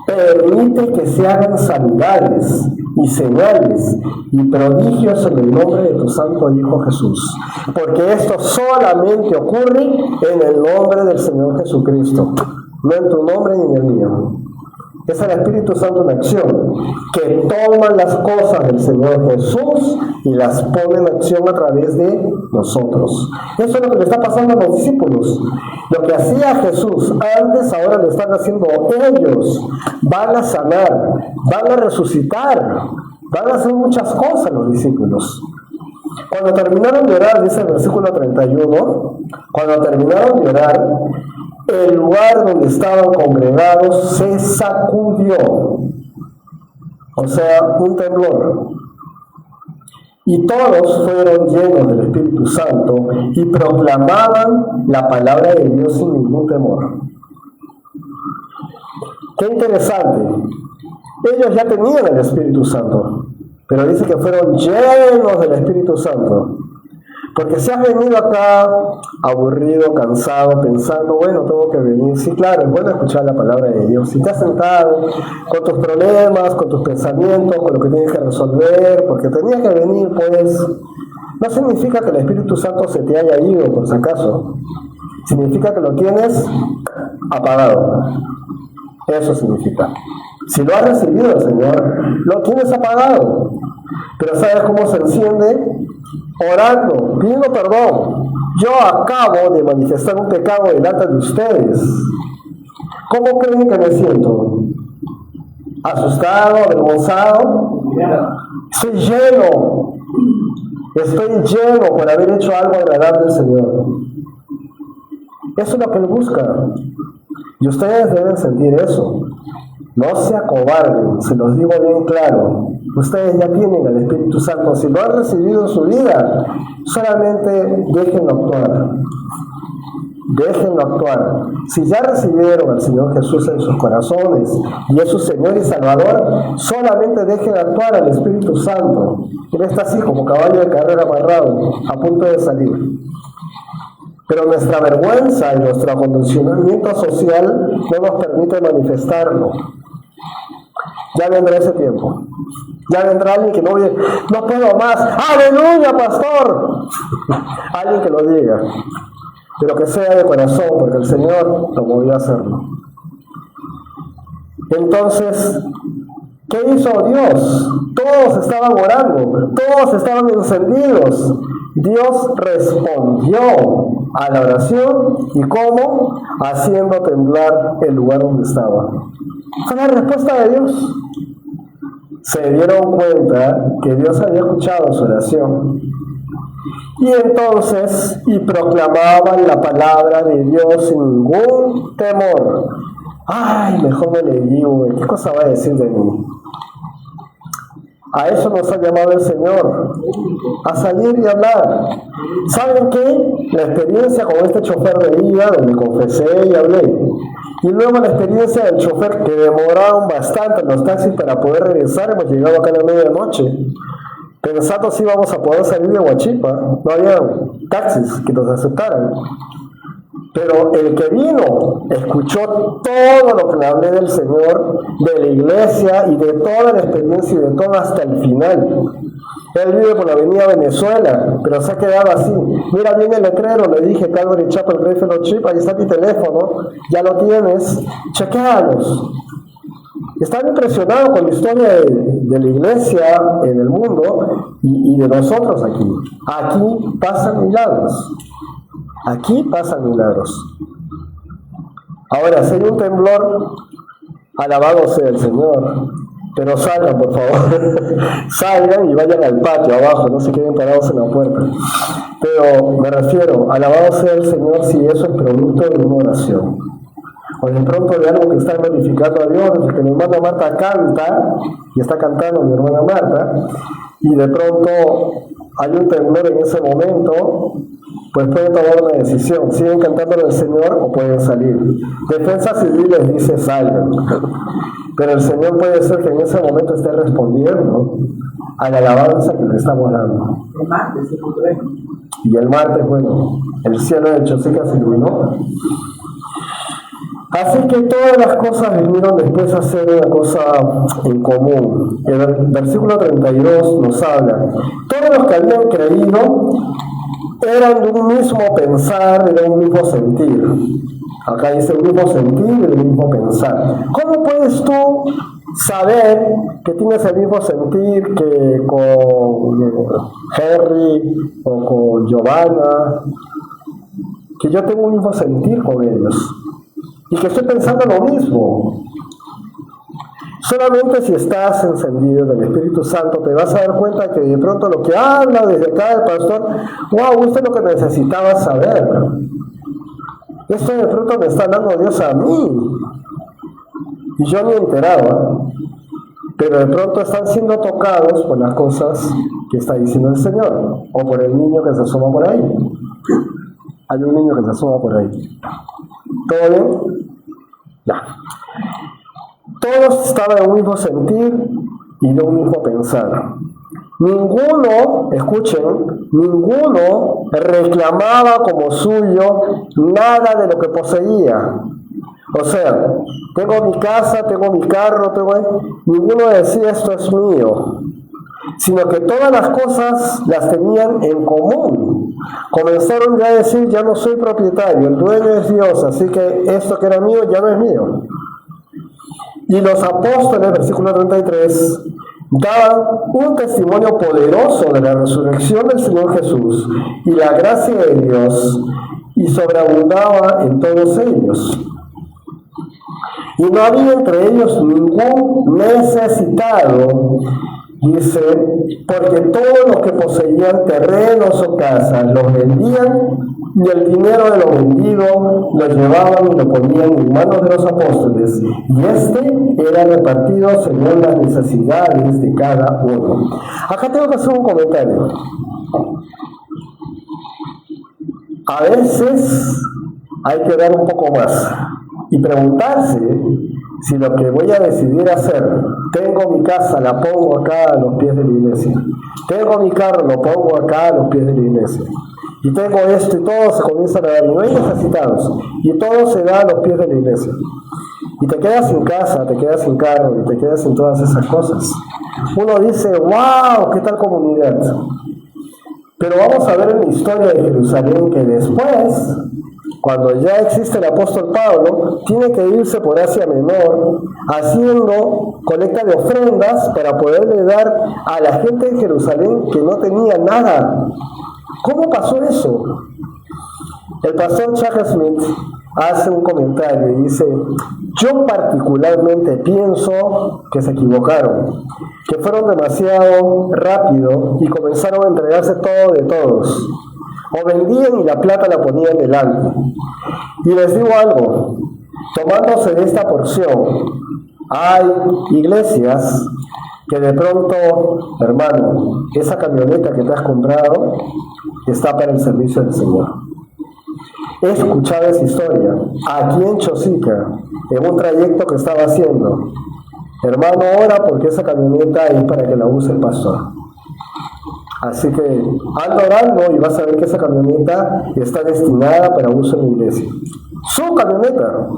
Permite que se hagan sanidades y señales y prodigios en el nombre de tu santo Hijo Jesús. Porque esto solamente ocurre en el nombre del Señor Jesucristo, no en tu nombre ni en el mío. Es el Espíritu Santo en acción, que toma las cosas del Señor Jesús y las pone en acción a través de nosotros. Eso es lo que le está pasando a los discípulos. Lo que hacía Jesús antes, ahora lo están haciendo ellos. Van a sanar, van a resucitar, van a hacer muchas cosas los discípulos. Cuando terminaron de orar, dice el versículo 31, cuando terminaron de orar, el lugar donde estaban congregados se sacudió, o sea, un temblor, y todos fueron llenos del Espíritu Santo y proclamaban la palabra de Dios sin ningún temor. Qué interesante, ellos ya tenían el Espíritu Santo, pero dice que fueron llenos del Espíritu Santo. Porque si has venido acá aburrido, cansado, pensando, bueno, tengo que venir. Sí, claro, es bueno escuchar la palabra de Dios. Si te has sentado con tus problemas, con tus pensamientos, con lo que tienes que resolver, porque tenías que venir, pues, no significa que el Espíritu Santo se te haya ido, por si acaso. Significa que lo tienes apagado. Eso significa. Si lo has recibido del Señor, lo tienes apagado. Pero ¿sabes cómo se enciende? Orando, pidiendo perdón. Yo acabo de manifestar un pecado delante de ustedes. ¿Cómo creen que me siento? ¿Asustado? ¿Avergonzado? Estoy lleno por haber hecho algo agradable al Señor. Eso es lo que Él busca. Y ustedes deben sentir eso. No se acobarden, se los digo bien claro. Ustedes ya tienen el Espíritu Santo. Si lo han recibido en su vida, solamente déjenlo actuar. Déjenlo actuar. Si ya recibieron al Señor Jesús en sus corazones y es su Señor y Salvador, solamente dejen actuar al Espíritu Santo. Él está así como caballo de carrera amarrado, a punto de salir. Pero nuestra vergüenza y nuestro acondicionamiento social no nos permite manifestarlo. Ya vendrá ese tiempo. Ya vendrá alguien que no puedo más. ¡Aleluya, pastor! Alguien que lo diga. Pero que sea de corazón, porque el Señor lo movió a hacerlo. Entonces, ¿qué hizo Dios? Todos estaban orando, todos estaban encendidos. Dios respondió a la oración. ¿Y cómo? Haciendo temblar el lugar donde estaba. Fue la respuesta de Dios. Se dieron cuenta que Dios había escuchado su oración. Y entonces, proclamaban la palabra de Dios sin ningún temor. Ay, mejor me le digo, ¿qué cosa va a decir de mí? A eso nos ha llamado el Señor, a salir y hablar. ¿Saben qué? La experiencia con este chofer de ida, donde confesé y hablé, y luego la experiencia del chofer que demoraron bastante en los taxis para poder regresar, hemos llegado acá a la medianoche, pensando si íbamos a poder salir de Huachipa, no había taxis que nos aceptaran. Pero el que vino escuchó todo lo que le hablé del Señor, de la iglesia y de toda la experiencia y de todo hasta el final. Él vive por la avenida Venezuela, pero se ha quedado así. Mira, viene el letrero, le dije, Calvary Chapel Grace Fellowship, ahí está mi teléfono, ya lo tienes, chequéalos. Estaba impresionado con la historia de la iglesia en el mundo y de nosotros aquí. Aquí pasan milagros. Aquí pasan milagros. Ahora, si hay un temblor, alabado sea el Señor. Pero salgan, por favor. Salgan y vayan al patio abajo, no se queden parados en la puerta. Pero me refiero, alabado sea el Señor si eso es producto de una oración. O de pronto de algo que está glorificando a Dios, desde que mi hermana Marta canta, y está cantando mi hermana Marta, y de pronto hay un temblor en ese momento, pues pueden tomar una decisión, siguen cantándole al Señor o pueden salir. Defensa Civil les dice salgan, pero el Señor puede ser que en ese momento esté respondiendo a la alabanza que le estamos dando. El martes se encontré. Y el martes, bueno, el cielo de Chosica se iluminó. Así que todas las cosas vinieron después a ser una cosa en común. El versículo 32 nos habla, todos los que habían creído eran de un mismo pensar, de un mismo sentir. Acá dice un mismo sentir y un mismo pensar. ¿Cómo puedes tú saber que tienes el mismo sentir que con Henry o con Giovanna? Que yo tengo un mismo sentir con ellos. Y que estoy pensando lo mismo. Solamente si estás encendido del Espíritu Santo te vas a dar cuenta que de pronto lo que habla desde acá el pastor, wow, esto es lo que necesitaba saber. Esto de pronto me está dando Dios a mí. Y yo ni enteraba. Pero de pronto están siendo tocados por las cosas que está diciendo el Señor. O por el niño que se asoma por ahí. Hay un niño que se asoma por ahí. ¿Todo bien? Ya. Todos estaban en un mismo sentir y de un mismo pensar. Ninguno, escuchen, ninguno reclamaba como suyo nada de lo que poseía. O sea, tengo mi casa, tengo mi carro, ninguno decía esto es mío, sino que todas las cosas las tenían en común. Comenzaron ya a decir, ya no soy propietario, el dueño es Dios, así que esto que era mío ya no es mío. Y los apóstoles, versículo 33, daban un testimonio poderoso de la resurrección del Señor Jesús y la gracia de Dios, y sobreabundaba en todos ellos. Y no había entre ellos ningún necesitado, dice, porque todos los que poseían terrenos o casas los vendían y el dinero de lo vendido lo llevaban y lo ponían en manos de los apóstoles, y este era repartido según las necesidades de cada uno. Acá tengo que hacer un comentario. A veces hay que dar un poco más y preguntarse si lo que voy a decidir hacer, tengo mi casa, la pongo acá a los pies de la iglesia, tengo mi carro, lo pongo acá a los pies de la iglesia, y tengo esto y todo se comienza a dar, y no hay necesitados, y todo se da a los pies de la iglesia, y te quedas sin casa, te quedas sin carro, y te quedas sin todas esas cosas. Uno dice, wow, qué tal comunidad. Pero vamos a ver en la historia de Jerusalén que después, cuando ya existe el apóstol Pablo, tiene que irse por Asia Menor haciendo colecta de ofrendas para poderle dar a la gente de Jerusalén que no tenía nada. ¿Cómo pasó eso? El pastor Chuck Smith hace un comentario y dice, yo particularmente pienso que se equivocaron, que fueron demasiado rápido y comenzaron a entregarse todo de todos. O vendían y la plata la ponían delante. Y les digo algo, tomándose de esta porción, hay iglesias que de pronto, hermano, esa camioneta que te has comprado está para el servicio del Señor. He escuchado esa historia aquí en Chosica, en un trayecto que estaba haciendo. Hermano, ora porque esa camioneta es para que la use el pastor. Así que anda orando y vas a ver que esa camioneta está destinada para uso en la iglesia. Su camioneta.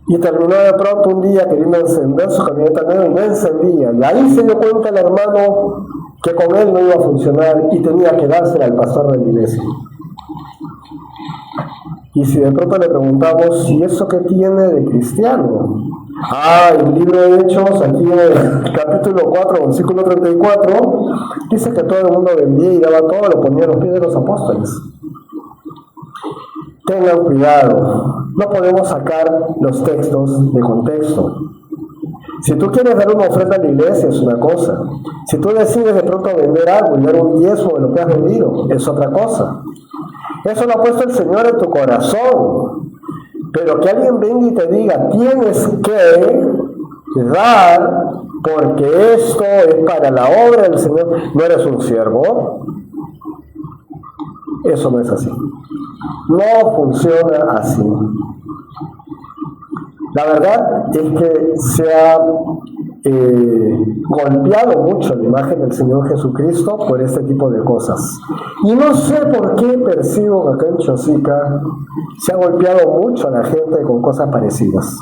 Y terminó de pronto un día queriendo encender su camioneta nueva y no encendía. Y ahí se dio cuenta el hermano que con él no iba a funcionar y tenía que dársela al pastor de la iglesia. Y si de pronto le preguntamos, ¿y eso qué tiene de cristiano? El libro de Hechos, aquí en el capítulo 4, versículo 34, dice que todo el mundo vendía y daba todo, lo ponía a los pies de los apóstoles. Tengan cuidado, no podemos sacar los textos de contexto. Si tú quieres dar una ofrenda a la iglesia es una cosa. Si tú decides de pronto vender algo y dar un diezmo de lo que has vendido, es otra cosa. Eso lo ha puesto el Señor en tu corazón. Pero que alguien venga y te diga, tienes que dar porque esto es para la obra del Señor, no eres un siervo. Eso no es así. No funciona así. La verdad es que se ha golpeado mucho la imagen del Señor Jesucristo por este tipo de cosas. Y no sé por qué percibo que acá en Chosica se ha golpeado mucho a la gente con cosas parecidas.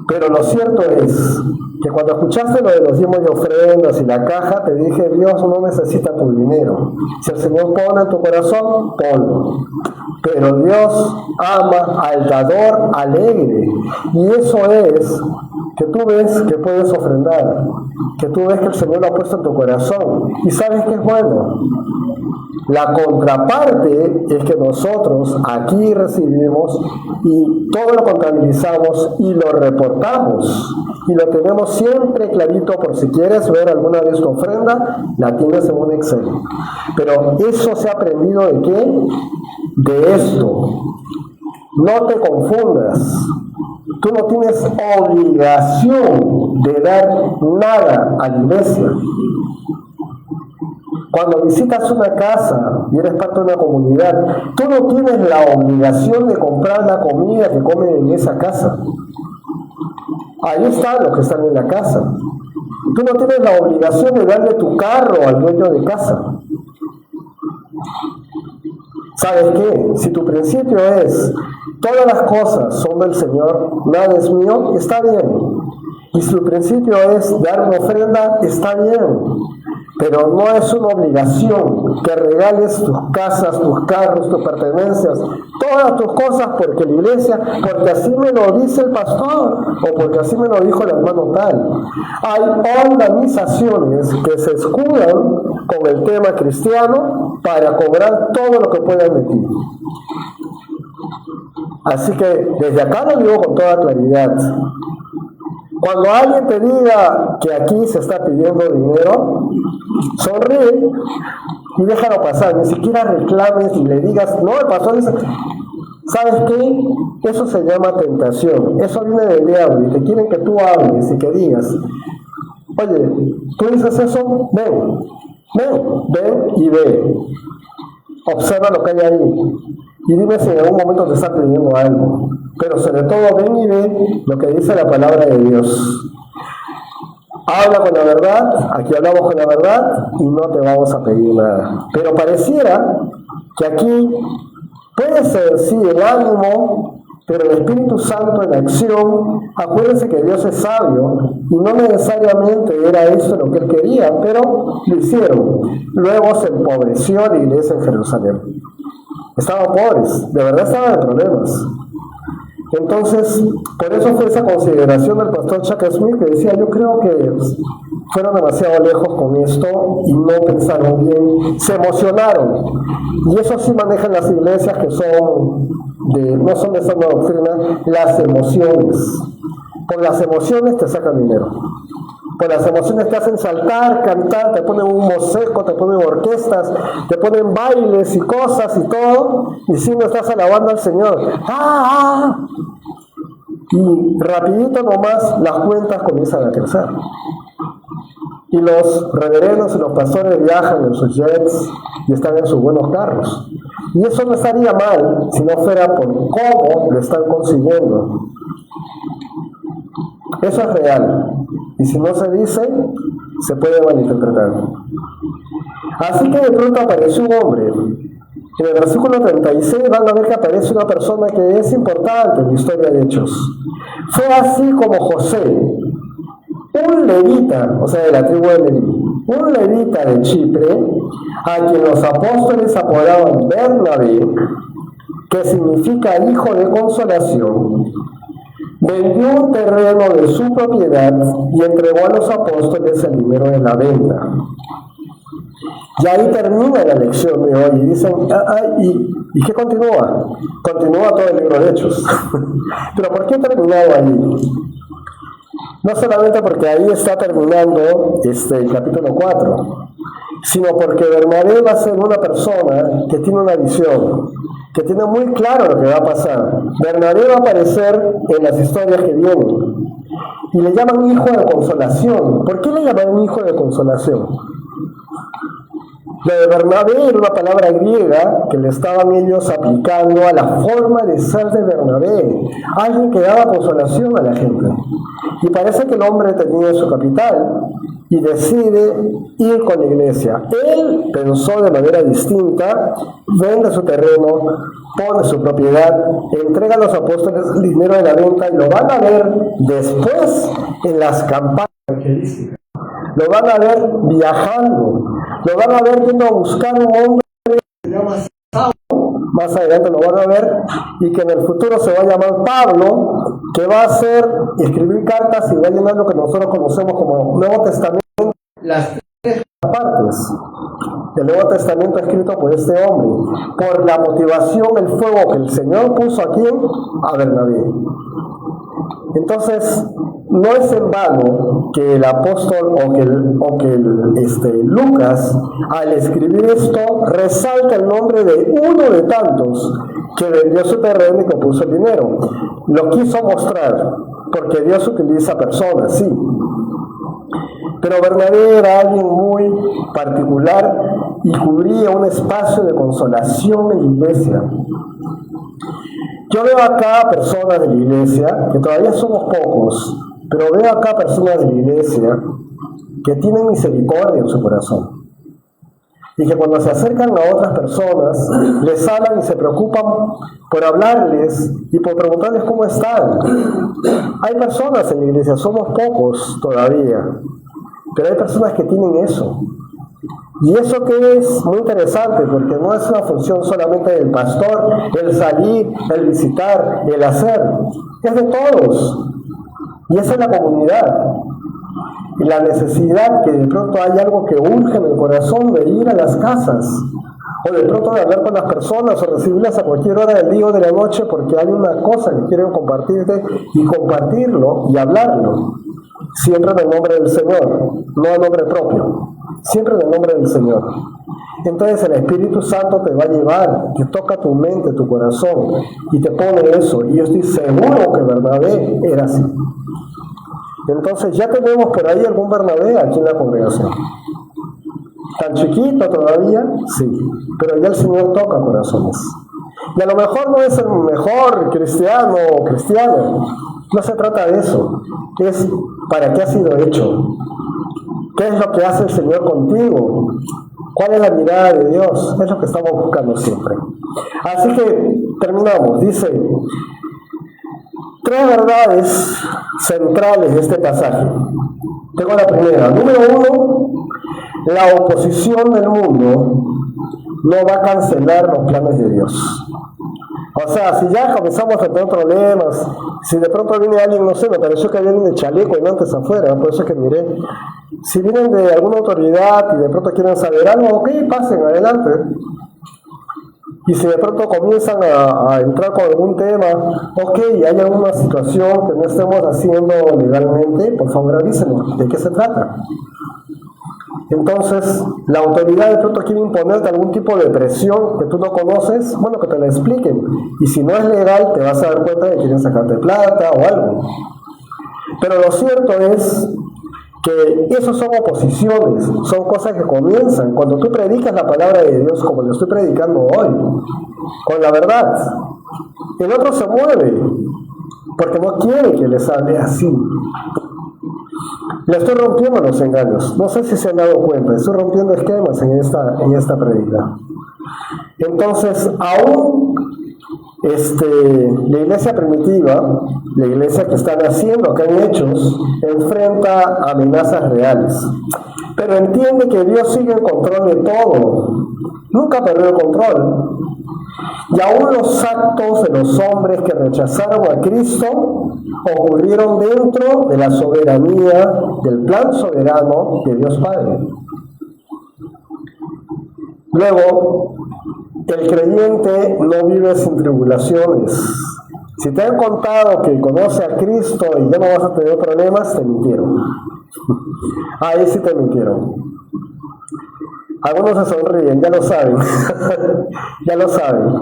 Pero lo cierto es que cuando escuchaste lo de los diezmos y ofrendas y la caja, te dije, Dios no necesita tu dinero. Si el Señor pone en tu corazón, ponlo. Pero Dios ama al dador alegre. Y eso es que tú ves que puedes ofrendar, que tú ves que el Señor lo ha puesto en tu corazón y sabes que es bueno. La contraparte es que nosotros aquí recibimos y todo lo contabilizamos y lo reportamos y lo tenemos siempre clarito por si quieres ver alguna vez tu ofrenda, la tienes en un Excel. Pero eso se ha aprendido ¿de qué? De esto. No te confundas. Tú no tienes obligación de dar nada a la iglesia. Cuando visitas una casa y eres parte de una comunidad, tú no tienes la obligación de comprar la comida que comen en esa casa. Ahí están los que están en la casa. Tú no tienes la obligación de darle tu carro al dueño de casa. ¿Sabes qué? Si tu principio es, todas las cosas son del Señor, nada es mío, está bien. Y si tu principio es dar una ofrenda, está bien. Pero no es una obligación que regales tus casas, tus carros, tus pertenencias, todas tus cosas porque la iglesia, porque así me lo dice el pastor o porque así me lo dijo el hermano tal. Hay organizaciones que se escudan con el tema cristiano para cobrar todo lo que puedan de ti. Así que desde acá lo digo con toda claridad. Cuando alguien te diga que aquí se está pidiendo dinero, sonríe y déjalo pasar. Ni siquiera reclames y le digas, no, el pastor dice, ¿sabes qué? Eso se llama tentación. Eso viene del diablo y te quieren que tú hables y que digas, oye, ¿tú dices eso? Ven y ve. Observa lo que hay ahí. Y dime si en algún momento te está pidiendo algo. Pero sobre todo ven y ve lo que dice la palabra de Dios. Habla con la verdad, aquí hablamos con la verdad y no te vamos a pedir nada. Pero pareciera que aquí puede ser, sí, el ánimo, pero el Espíritu Santo en acción. Acuérdense que Dios es sabio y no necesariamente era eso lo que Él quería, pero lo hicieron. Luego se empobreció la iglesia en Jerusalén. Estaban pobres, de verdad estaban en problemas. Entonces, por eso fue esa consideración del pastor Chuck Smith que decía, yo creo que fueron demasiado lejos con esto y no pensaron bien, se emocionaron. Y eso sí manejan las iglesias que no son de sana doctrina, las emociones. Por las emociones te sacan dinero. Por las emociones te hacen saltar, cantar, te ponen un moseco, te ponen orquestas, te ponen bailes y cosas y todo, y si no estás alabando al Señor. Y rapidito nomás las cuentas comienzan a crecer. Y los reverendos y los pastores viajan en sus jets y están en sus buenos carros. Y eso no estaría mal si no fuera por cómo lo están consiguiendo. Eso es real. Y si no se dice, se puede malinterpretar. Así que de pronto apareció un hombre. En el versículo 36 van a ver que aparece una persona que es importante en la historia de Hechos. Fue así como José, un levita, o sea, de la tribu de Leví, un levita de Chipre, a quien los apóstoles apodaban Bernabé, que significa hijo de consolación, vendió un terreno de su propiedad y entregó a los apóstoles el dinero de la venta. Y ahí termina la lección de hoy y dicen, ¿y qué continúa? Continúa todo el libro de Hechos. Pero ¿por qué ha terminado ahí? No solamente porque ahí está terminando el capítulo 4, sino porque Bernabé va a ser una persona que tiene una visión, que tiene muy claro lo que va a pasar. Bernabé va a aparecer en las historias que vienen y le llaman hijo de consolación. ¿Por qué le llaman hijo de consolación? Lo de Bernabé era una palabra griega que le estaban ellos aplicando a la forma de ser de Bernabé, alguien que daba consolación a la gente. Y parece que el hombre tenía su capital y decide ir con la iglesia. Él pensó de manera distinta, vende su terreno, pone su propiedad, entrega a los apóstoles el dinero de la venta y lo van a ver después en las campañas evangelísticas. Lo van a ver viajando, lo van a ver yendo a buscar un hombre que se llama Saulo. Más adelante lo van a ver y que en el futuro se va a llamar Pablo, que va a hacer escribir cartas y va a llenar lo que nosotros conocemos como Nuevo Testamento, las tres partes. El Nuevo Testamento escrito por este hombre, por la motivación, el fuego que el Señor puso aquí a Bernabé. Entonces, no es en vano que el apóstol Lucas, al escribir esto, resalta el nombre de uno de tantos que vendió su terreno y que puso el dinero. Lo quiso mostrar, porque Dios utiliza personas, sí. Pero Bernabé era alguien muy particular y cubría un espacio de consolación en la iglesia. Yo veo acá personas de la iglesia, que todavía somos pocos, pero veo acá personas de la iglesia que tienen misericordia en su corazón. Y que cuando se acercan a otras personas, les hablan y se preocupan por hablarles y por preguntarles cómo están. Hay personas en la iglesia, somos pocos todavía, pero hay personas que tienen eso. Y eso que es muy interesante, porque no es una función solamente del pastor, el salir, el visitar, el hacer, es de todos. Y esa es la comunidad. Y la necesidad que de pronto hay algo que urge en el corazón de ir a las casas, o de pronto de hablar con las personas, o recibirlas a cualquier hora del día o de la noche, porque hay una cosa que quieren compartirte, y compartirlo y hablarlo. Siempre en el nombre del Señor, no en nombre propio. Siempre en el nombre del Señor. Entonces el Espíritu Santo te va a llevar, te toca tu mente, tu corazón y te pone eso. Y yo estoy seguro que Bernabé era así. Entonces ya tenemos por ahí algún Bernabé aquí en la congregación. ¿Tan chiquito todavía? Sí. Pero ya el Señor toca corazones. Y a lo mejor no es el mejor cristiano o cristiana. No se trata de eso. Es para qué ha sido hecho. ¿Qué es lo que hace el Señor contigo? ¿Cuál es la mirada de Dios? Es lo que estamos buscando siempre. Así que terminamos. Dice, 3 verdades centrales de este pasaje. Tengo la primera. Número 1, la oposición del mundo no va a cancelar los planes de Dios. O sea, si ya comenzamos a tener problemas, si de pronto viene alguien, no sé, me pareció que vienen de chaleco y no antes afuera, por eso es que miré. Si vienen de alguna autoridad y de pronto quieren saber algo, ok, pasen adelante. Y si de pronto comienzan a entrar con algún tema, ok, y hay alguna situación que no estemos haciendo legalmente, por favor avísenos, ¿de qué se trata? Entonces, la autoridad de pronto quiere imponerte algún tipo de presión que tú no conoces, bueno, que te la expliquen. Y si no es legal, te vas a dar cuenta de que quieren sacarte plata o algo. Pero lo cierto es que esos son oposiciones, son cosas que comienzan cuando tú predicas la palabra de Dios como lo estoy predicando hoy, con la verdad. El otro se mueve porque no quiere que les hable así. Le estoy rompiendo los engaños. No sé si se han dado cuenta, estoy rompiendo esquemas en esta predica. Entonces, aún la iglesia primitiva, la iglesia que está naciendo acá en Hechos, enfrenta amenazas reales. Pero entiende que Dios sigue en control de todo. Nunca perdió el control. Y aún los actos de los hombres que rechazaron a Cristo ocurrieron dentro de la soberanía, del plan soberano de Dios Padre. Luego, el creyente no vive sin tribulaciones. Si te han contado que conoce a Cristo y ya no vas a tener problemas, te mintieron. Ahí sí te mintieron. Algunos se sonríen, ya lo saben. Ya lo saben.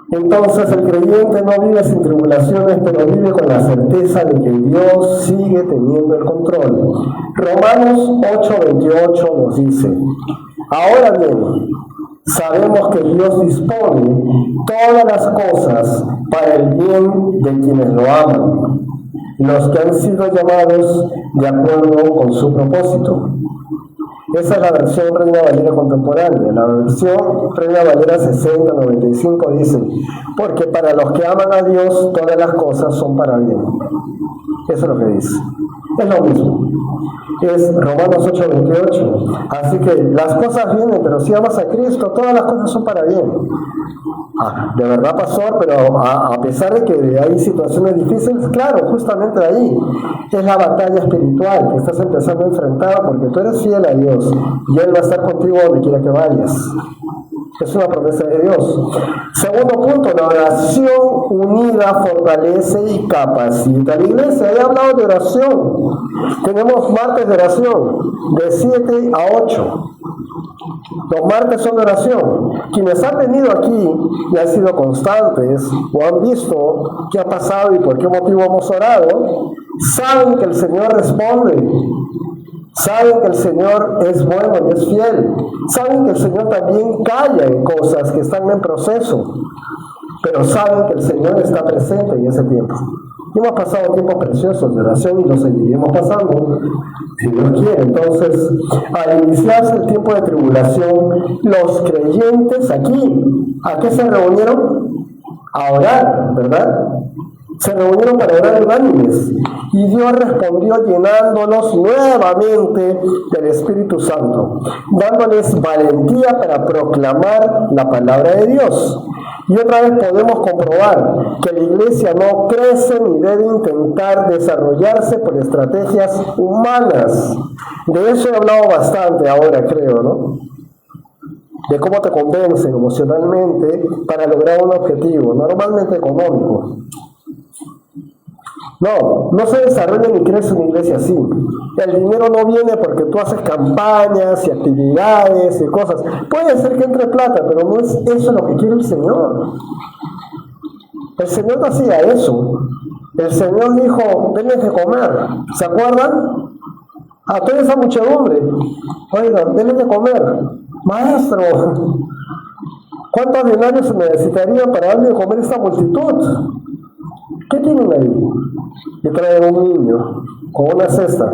Entonces el creyente no vive sin tribulaciones, pero vive con la certeza de que Dios sigue teniendo el control. Romanos 8:28 nos dice: ahora bien, sabemos que Dios dispone todas las cosas para el bien de quienes lo aman, los que han sido llamados de acuerdo con su propósito. Esa es la versión Reina Valera contemporánea. La versión Reina Valera 60-95 dice: porque para los que aman a Dios todas las cosas son para bien. Eso es lo que dice. Es lo mismo. Es Romanos 8:28. Así que las cosas vienen, pero si amas a Cristo, todas las cosas son para bien. De verdad, pastor, pero a pesar de que hay situaciones difíciles, claro, justamente ahí es la batalla espiritual que estás empezando a enfrentar, porque tú eres fiel a Dios y Él va a estar contigo donde quiera que vayas. Es una promesa de Dios. Segundo punto, la oración unida fortalece y capacita a la iglesia. He hablado de oración. Tenemos martes de oración de 7 a 8. Los martes son de oración. Quienes han venido aquí y han sido constantes o han visto qué ha pasado y por qué motivo hemos orado, saben que el Señor responde. Saben que el Señor es bueno y es fiel. Saben que el Señor también calla en cosas que están en proceso. Pero saben que el Señor está presente en ese tiempo. Y hemos pasado tiempos preciosos de oración y lo seguiremos pasando, si Dios quiere. Entonces, al iniciarse el tiempo de tribulación, los creyentes aquí, ¿a qué se reunieron? A orar, ¿verdad? Se reunieron para orar unánimes y Dios respondió llenándolos nuevamente del Espíritu Santo, dándoles valentía para proclamar la palabra de Dios. Y otra vez podemos comprobar que la iglesia no crece ni debe intentar desarrollarse por estrategias humanas. De eso he hablado bastante ahora, creo, ¿no? De cómo te convencen emocionalmente para lograr un objetivo, normalmente económico. No se desarrolla ni crece una iglesia así. El dinero no viene porque tú haces campañas y actividades y cosas. Puede ser que entre plata, pero no es eso lo que quiere el Señor. El Señor no hacía eso. El Señor dijo: denles de comer. ¿Se acuerdan? A toda esa muchedumbre. Oigan, denles de comer. Maestro, ¿cuántos denarios se necesitarían para darle de comer a esta multitud? ¿Qué tienen ahí? Y traen un niño con una cesta,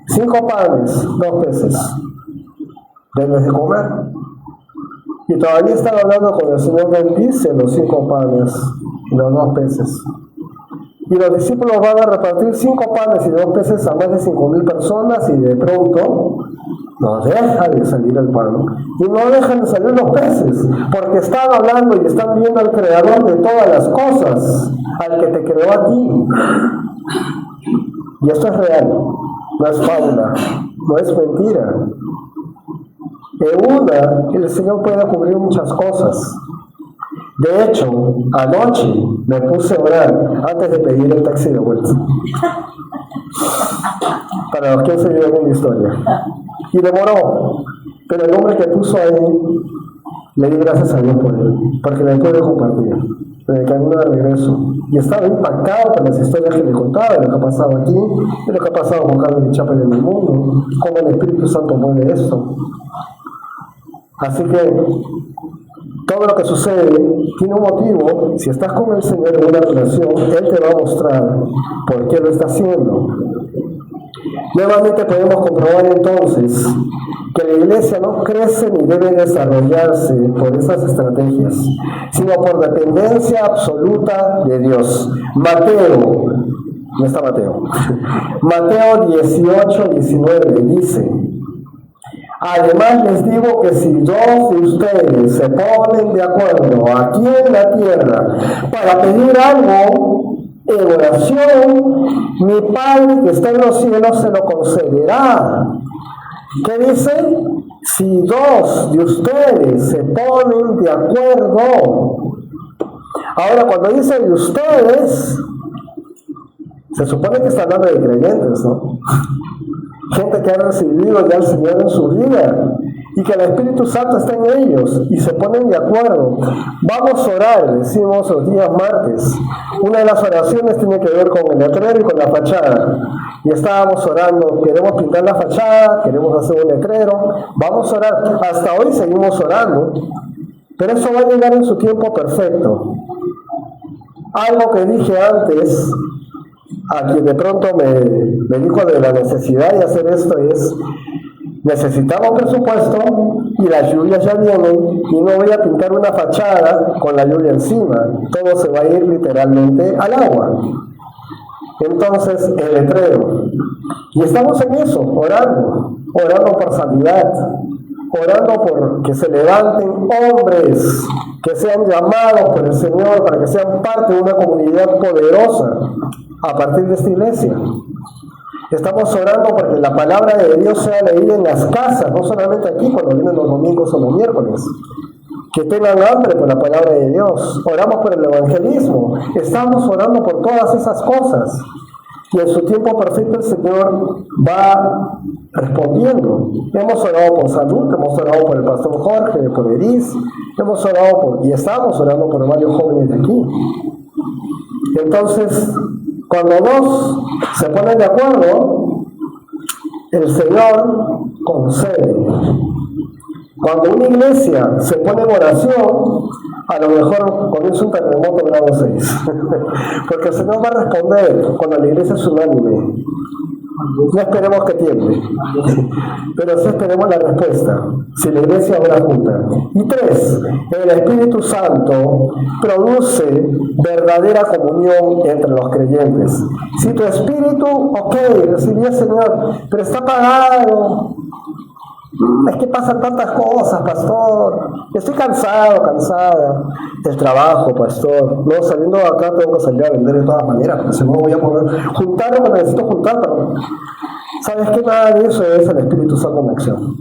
5 panes, 2 peces, denles de comer. Y todavía están hablando con el Señor: bendice los 5 panes y los 2 peces. Y los discípulos van a repartir 5 panes y 2 peces a más de 5,000 personas, y de pronto no deja de salir el pan y no dejan de salir los peces, porque están hablando y están viendo al Creador de todas las cosas, al que te creó a ti. Y esto es real, no es fábula, no es mentira. En una, el Señor puede cubrir muchas cosas. De hecho, anoche me puse a orar antes de pedir el taxi de vuelta. para los que han seguido en la historia. Y demoró, pero el hombre que puso ahí, le di gracias a Dios por él, porque le pude compartir en el camino de regreso. Y estaba impactado por las historias que le contaba, de lo que ha pasado aquí, de lo que ha pasado con Calvin Chapel en el mundo, cómo el Espíritu Santo mueve esto. Así que todo lo que sucede tiene un motivo. Si estás con el Señor en una relación, Él te va a mostrar por qué lo está haciendo. Nuevamente podemos comprobar entonces que la iglesia no crece ni debe desarrollarse por esas estrategias, sino por dependencia absoluta de Dios. Mateo, no está Mateo, Mateo 18:19 dice: además les digo que si dos de ustedes se ponen de acuerdo aquí en la tierra para pedir algo en oración, mi Padre que está en los cielos se lo concederá. ¿Qué dice? Si dos de ustedes se ponen de acuerdo. Ahora, cuando dice de ustedes, se supone que está hablando de creyentes, ¿no? Gente que ha recibido ya al Señor en su vida y que el Espíritu Santo está en ellos y se ponen de acuerdo. Vamos a orar, decimos los días martes. Una de las oraciones tiene que ver con el letrero y con la fachada. Y estábamos orando, queremos pintar la fachada, queremos hacer un letrero, vamos a orar. Hasta hoy seguimos orando, pero eso va a llegar en su tiempo perfecto. Algo que dije antes, a quien de pronto me dijo de la necesidad de hacer esto, es: necesitamos presupuesto y las lluvias ya vienen y no voy a pintar una fachada con la lluvia encima, todo se va a ir literalmente al agua. Entonces, el letrero. Y estamos en eso, orando por sanidad, orando por que se levanten hombres que sean llamados por el Señor para que sean parte de una comunidad poderosa a partir de esta iglesia. Estamos orando porque la palabra de Dios sea leída en las casas, no solamente aquí cuando vienen los domingos o los miércoles. Que tengan hambre por la palabra de Dios. Oramos por el evangelismo. Estamos orando por todas esas cosas. Y en su tiempo perfecto el Señor va respondiendo. Hemos orado por salud, hemos orado por el pastor Jorge, por Eris, hemos orado y estamos orando por varios jóvenes de aquí. Entonces, cuando dos se ponen de acuerdo, el Señor concede. Cuando una iglesia se pone en oración, a lo mejor comienza un terremoto grado 6. Porque el Señor va a responder cuando la iglesia es unánime. No esperemos que tiemble, pero sí esperemos la respuesta, si la iglesia ora junta. Y 3, el Espíritu Santo produce verdadera comunión entre los creyentes. Si tu espíritu, ok, recibí al Señor, pero está apagado. Es que pasan tantas cosas, pastor. Estoy cansada del trabajo, pastor. No, saliendo de acá tengo que salir a vender de todas maneras, porque si no voy a poder juntar lo que necesito juntar, pero ¿sabes qué? Nada de eso es el Espíritu Santo en acción.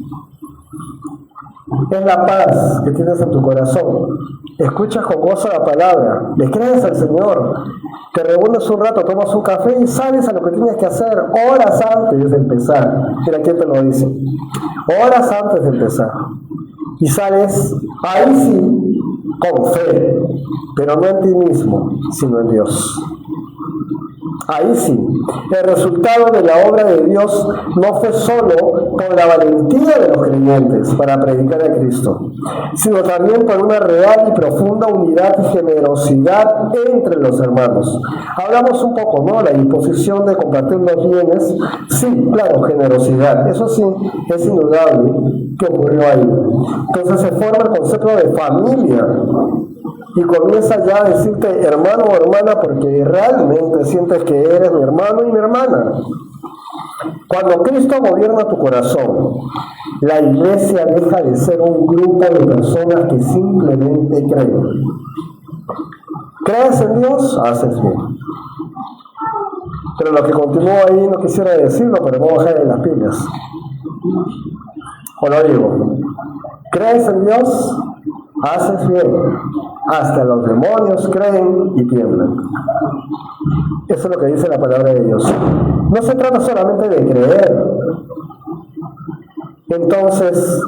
Es la paz que tienes en tu corazón. Escuchas con gozo la palabra, le crees al Señor, te reúnes un rato, tomas un café y sabes a lo que tienes que hacer horas antes de empezar. Mira quién te lo dice. Horas antes de empezar. Y sales ahí sí, con fe, pero no en ti mismo, sino en Dios. Ahí sí, el resultado de la obra de Dios no fue solo por la valentía de los creyentes para predicar a Cristo, sino también por una real y profunda unidad y generosidad entre los hermanos. Hablamos un poco, ¿no? La disposición de compartir los bienes. Sí, claro, generosidad. Eso sí, es indudable que ocurrió ahí. Entonces se forma el concepto de familia. Y comienza ya a decirte hermano o hermana porque realmente sientes que eres mi hermano y mi hermana. Cuando Cristo gobierna tu corazón, la iglesia deja de ser un grupo de personas que simplemente creen. ¿Crees en Dios? Haces bien. Pero lo que continúa ahí no quisiera decirlo, pero vamos a bajar de las pilas. O lo digo. ¿Crees en Dios? Haces bien. Hasta los demonios creen y tiemblan. Eso es lo que dice la palabra de Dios. No se trata solamente de creer. Entonces,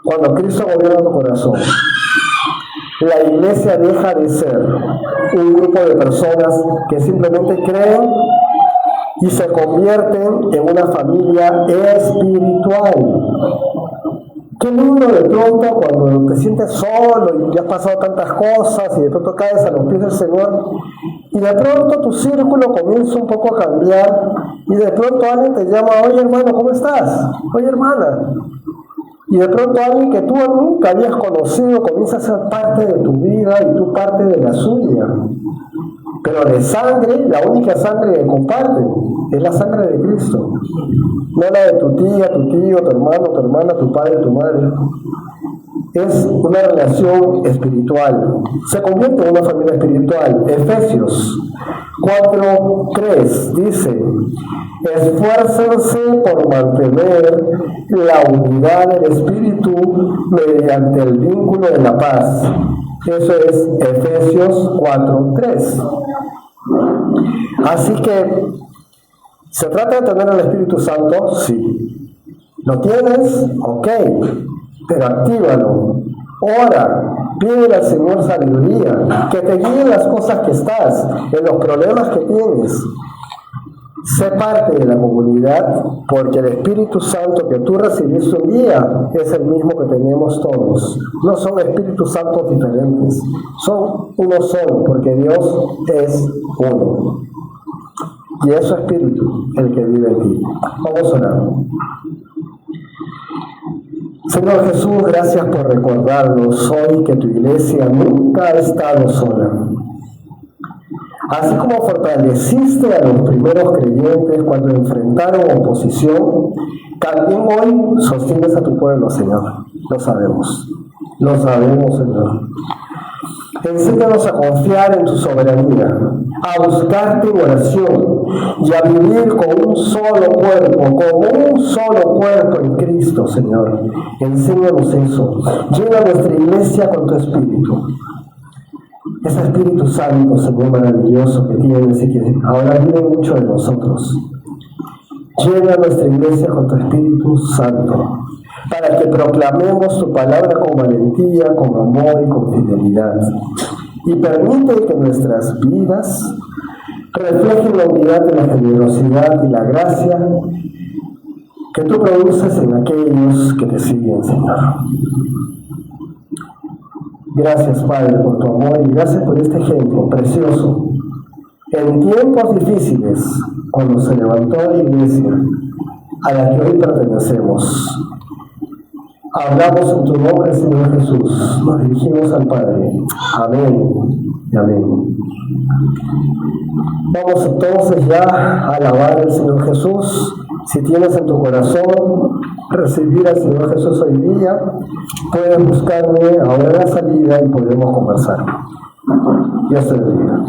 cuando Cristo gobierna tu corazón, la iglesia deja de ser un grupo de personas que simplemente creen y se convierten en una familia espiritual. Qué lindo de pronto cuando te sientes solo y ya has pasado tantas cosas y de pronto caes a los pies del Señor y de pronto tu círculo comienza un poco a cambiar y de pronto alguien te llama, oye hermano, ¿cómo estás? Oye hermana. Y de pronto alguien que tú nunca habías conocido comienza a ser parte de tu vida y tú parte de la suya. Pero de sangre, la única sangre que comparten es la sangre de Cristo. No la de tu tía, tu tío, tu hermano, tu hermana, tu padre, tu madre. Es una relación espiritual. Se convierte en una familia espiritual. Efesios 4:3 dice: esfuércense por mantener la unidad del espíritu mediante el vínculo de la paz. Eso es Efesios 4:3. Así que, ¿se trata de tener el Espíritu Santo? Sí. ¿Lo tienes? Ok. Pero actívalo. Ora. Pide al Señor sabiduría. Que te guíe en las cosas que estás, en los problemas que tienes. Sé parte de la comunidad, porque el Espíritu Santo que tú recibiste un día es el mismo que tenemos todos. No son Espíritus Santos diferentes, son uno solo, porque Dios es uno. Y es su Espíritu el que vive en ti. Vamos a orar. Señor Jesús, gracias por recordarnos hoy que tu iglesia nunca ha estado sola. Así como fortaleciste a los primeros creyentes cuando enfrentaron oposición, también hoy sostienes a tu pueblo, Señor. Lo sabemos, Señor. Enséñanos a confiar en tu soberanía, a buscarte en oración y a vivir con un solo cuerpo, como un solo cuerpo en Cristo, Señor. Enséñanos eso. Llena nuestra iglesia con tu Espíritu. Ese Espíritu Santo, Señor maravilloso que tienes y que ahora vive mucho de nosotros. Llena nuestra iglesia con tu Espíritu Santo, para que proclamemos tu palabra con valentía, con amor y con fidelidad. Y permite que nuestras vidas reflejen la unidad de la generosidad y la gracia que tú produces en aquellos que te siguen, Señor. Gracias, Padre, por tu amor y gracias por este ejemplo precioso. En tiempos difíciles, cuando se levantó la iglesia a la que hoy pertenecemos, hablamos en tu nombre, Señor Jesús. Nos dirigimos al Padre. Amén y amén. Vamos entonces ya a alabar al Señor Jesús. Si tienes en tu corazón recibir al Señor Jesús hoy día, puedes buscarme ahora en la salida y podemos conversar. Dios te bendiga.